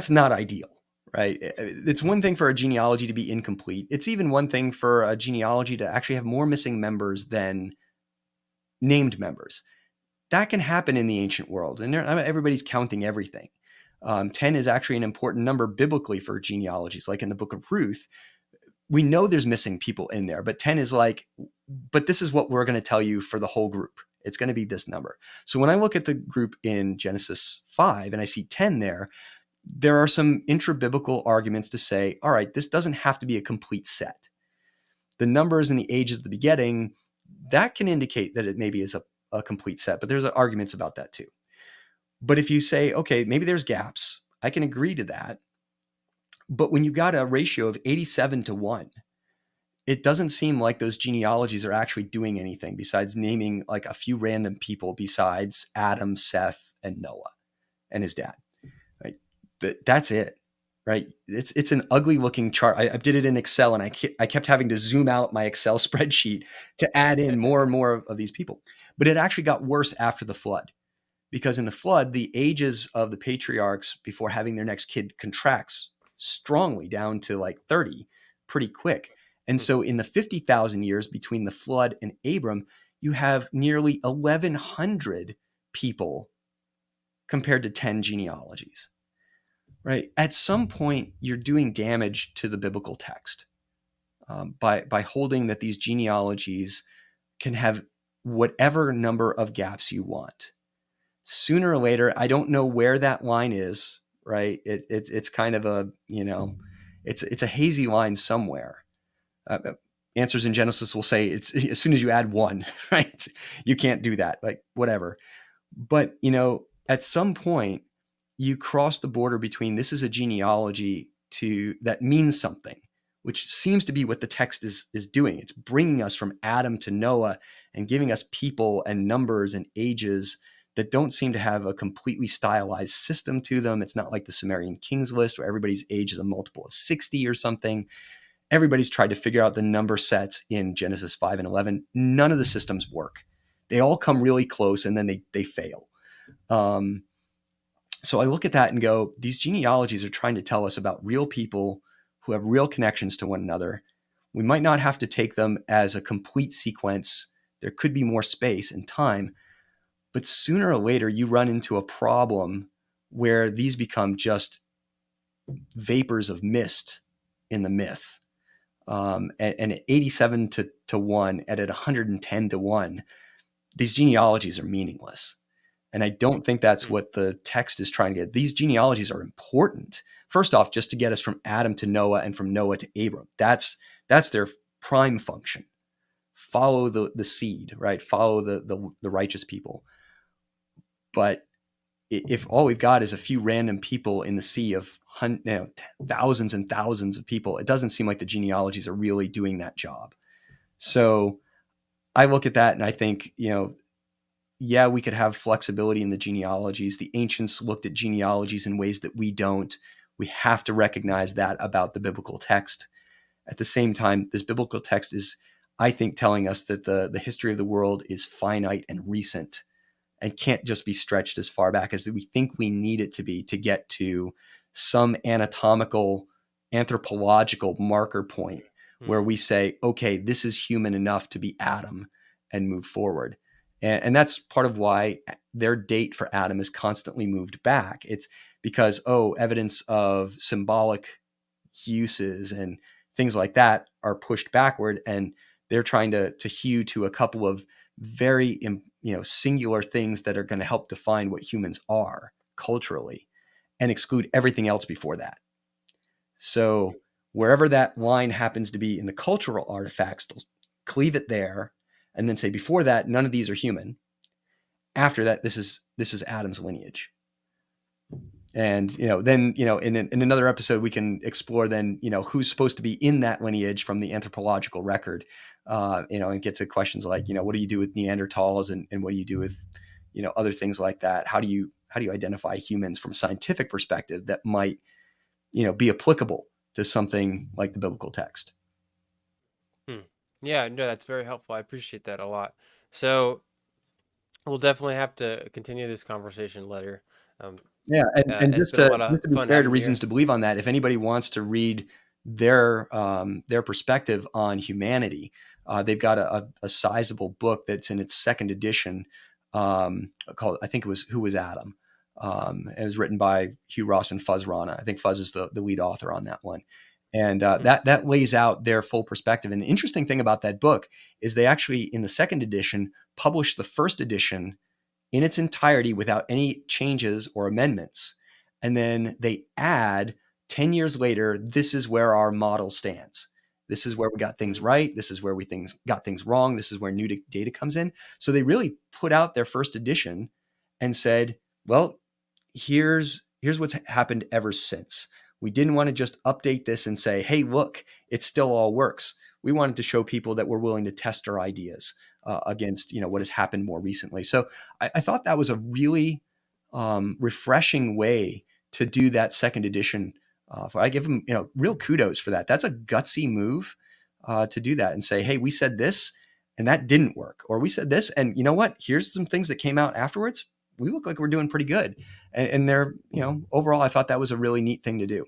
not ideal, right? It's one thing for a genealogy to be incomplete. It's even one thing for a genealogy to actually have more missing members than named members. That can happen in the ancient world, and everybody's counting everything. 10 is actually an important number biblically for genealogies. Like in the book of Ruth, we know there's missing people in there, but 10 is like, but this is what we're going to tell you for the whole group. It's going to be this number. So when I look at the group in Genesis 5 and I see 10 there are some intra-biblical arguments to say, all right, this doesn't have to be a complete set. The numbers and the ages of the begetting, that can indicate that it maybe is a complete set, but there's arguments about that too. But if you say, okay, maybe there's gaps, I can agree to that. But when you've got a ratio of 87 to 1, it doesn't seem like those genealogies are actually doing anything besides naming like a few random people besides Adam, Seth, and Noah and his dad. Right? That's it. Right? It's an ugly looking chart. I did it in Excel, and I kept having to zoom out my Excel spreadsheet to add in more and more of these people. But it actually got worse after the flood, because in the flood, the ages of the patriarchs before having their next kid contracts strongly down to like 30 pretty quick. And so in the 50,000 years between the flood and Abram, you have nearly 1,100 people compared to 10 genealogies, right? At some point, you're doing damage to the biblical text by holding that these genealogies can have whatever number of gaps you want. Sooner or later, I don't know where that line is, right? It's kind of a, it's a hazy line somewhere. Answers in Genesis will say it's as soon as you add one, right? You can't do that, like whatever. But, at some point, you cross the border between this is a genealogy to that means something, which seems to be what the text is doing. It's bringing us from Adam to Noah and giving us people and numbers and ages that don't seem to have a completely stylized system to them. It's not like the Sumerian Kings list where everybody's age is a multiple of 60 or something. Everybody's tried to figure out the number sets in Genesis 5 and 11. None of the systems work. They all come really close and then they fail. So I look at that and go, these genealogies are trying to tell us about real people who have real connections to one another. We might not have to take them as a complete sequence. There could be more space and time, but sooner or later you run into a problem where these become just vapors of mist in the myth. And at 87 to 1 and at 110 to 1, these genealogies are meaningless. And I don't think that's what the text is trying to get. These genealogies are important. First off, just to get us from Adam to Noah and from Noah to Abram. That's their prime function. Follow the seed, right? Follow the righteous people. But if all we've got is a few random people in the sea of thousands and thousands of people, it doesn't seem like the genealogies are really doing that job. So I look at that and I think, yeah, we could have flexibility in the genealogies. The ancients looked at genealogies in ways that we don't. We have to recognize that about the biblical text. At the same time, this biblical text is, I think, telling us that the history of the world is finite and recent and can't just be stretched as far back as we think we need it to be to get to some anatomical, anthropological marker point where we say, okay, this is human enough to be Adam and move forward. And that's part of why their date for Adam is constantly moved back. It's because, oh, evidence of symbolic uses and things like that are pushed backward, and they're trying to hew to a couple of very singular things that are going to help define what humans are culturally and exclude everything else before that. So wherever that line happens to be in the cultural artifacts, they'll cleave it there and then say, before that, none of these are human. After that, this is Adam's lineage. And then in another episode we can explore then who's supposed to be in that lineage from the anthropological record, and get to questions like what do you do with Neanderthals, and what do you do with other things like that. How do you identify humans from a scientific perspective that might be applicable to something like the biblical text.
Hmm. Yeah, no, that's very helpful. I appreciate that a lot. So we'll definitely have to continue this conversation later. Um,
Yeah, and
it's
just
been a
to
lot of
be
fun
fair to
having you
Reasons
here.
to Believe on that, if anybody wants to read their perspective on humanity, they've got a sizable book that's in its second edition, called, I think it was Who Was Adam. It was written by Hugh Ross and Fuzz Rana. I think Fuzz is the lead author on that one. And
Hmm.
that lays out their full perspective. And the interesting thing about that book is they actually, in the second edition, published the first edition in its entirety without any changes or amendments. And then they add 10 years later, this is where our model stands. This is where we got things
Hmm.
right. This is where we got things wrong. This is where new data comes in. So they really put out their first edition and said, well, here's what's happened ever since. We didn't want to just update this and say, hey, look, it still all works. We wanted to show people that we're willing to test our ideas against what has happened more recently. So I thought that was a really refreshing way to do that second edition. I give them real kudos for that. That's a gutsy move to do that and say, hey, we said this and that didn't work, or we said this and you know what? Here's some things that came out afterwards. We look like we're doing pretty good. And they're overall, I thought that was a really neat thing to do.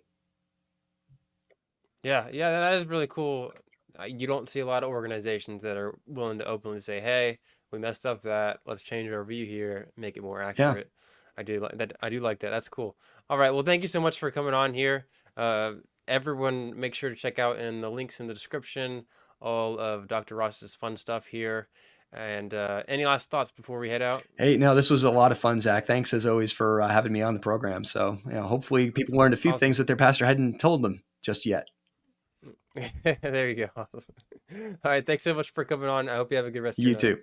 Yeah, yeah, that is really cool. You don't see a lot of organizations that are willing to openly say, "Hey, we messed up that. Let's change our view here, make it more
Yeah.
accurate." I do like that. I do like that. That's cool. All right. Well, thank you so much for coming on here. Uh, Everyone, make sure to check out in the links in the description all of Dr. Ross's fun stuff here. And any last thoughts before we head out?
Hey, no, this was a lot of fun, Zach. Thanks as always for having me on the program. So, hopefully people learned a few
Awesome.
things that their pastor hadn't told them just yet.
There you go. Awesome. All right. Thanks so much for coming on. I hope you have a good rest of your
You
night.
too.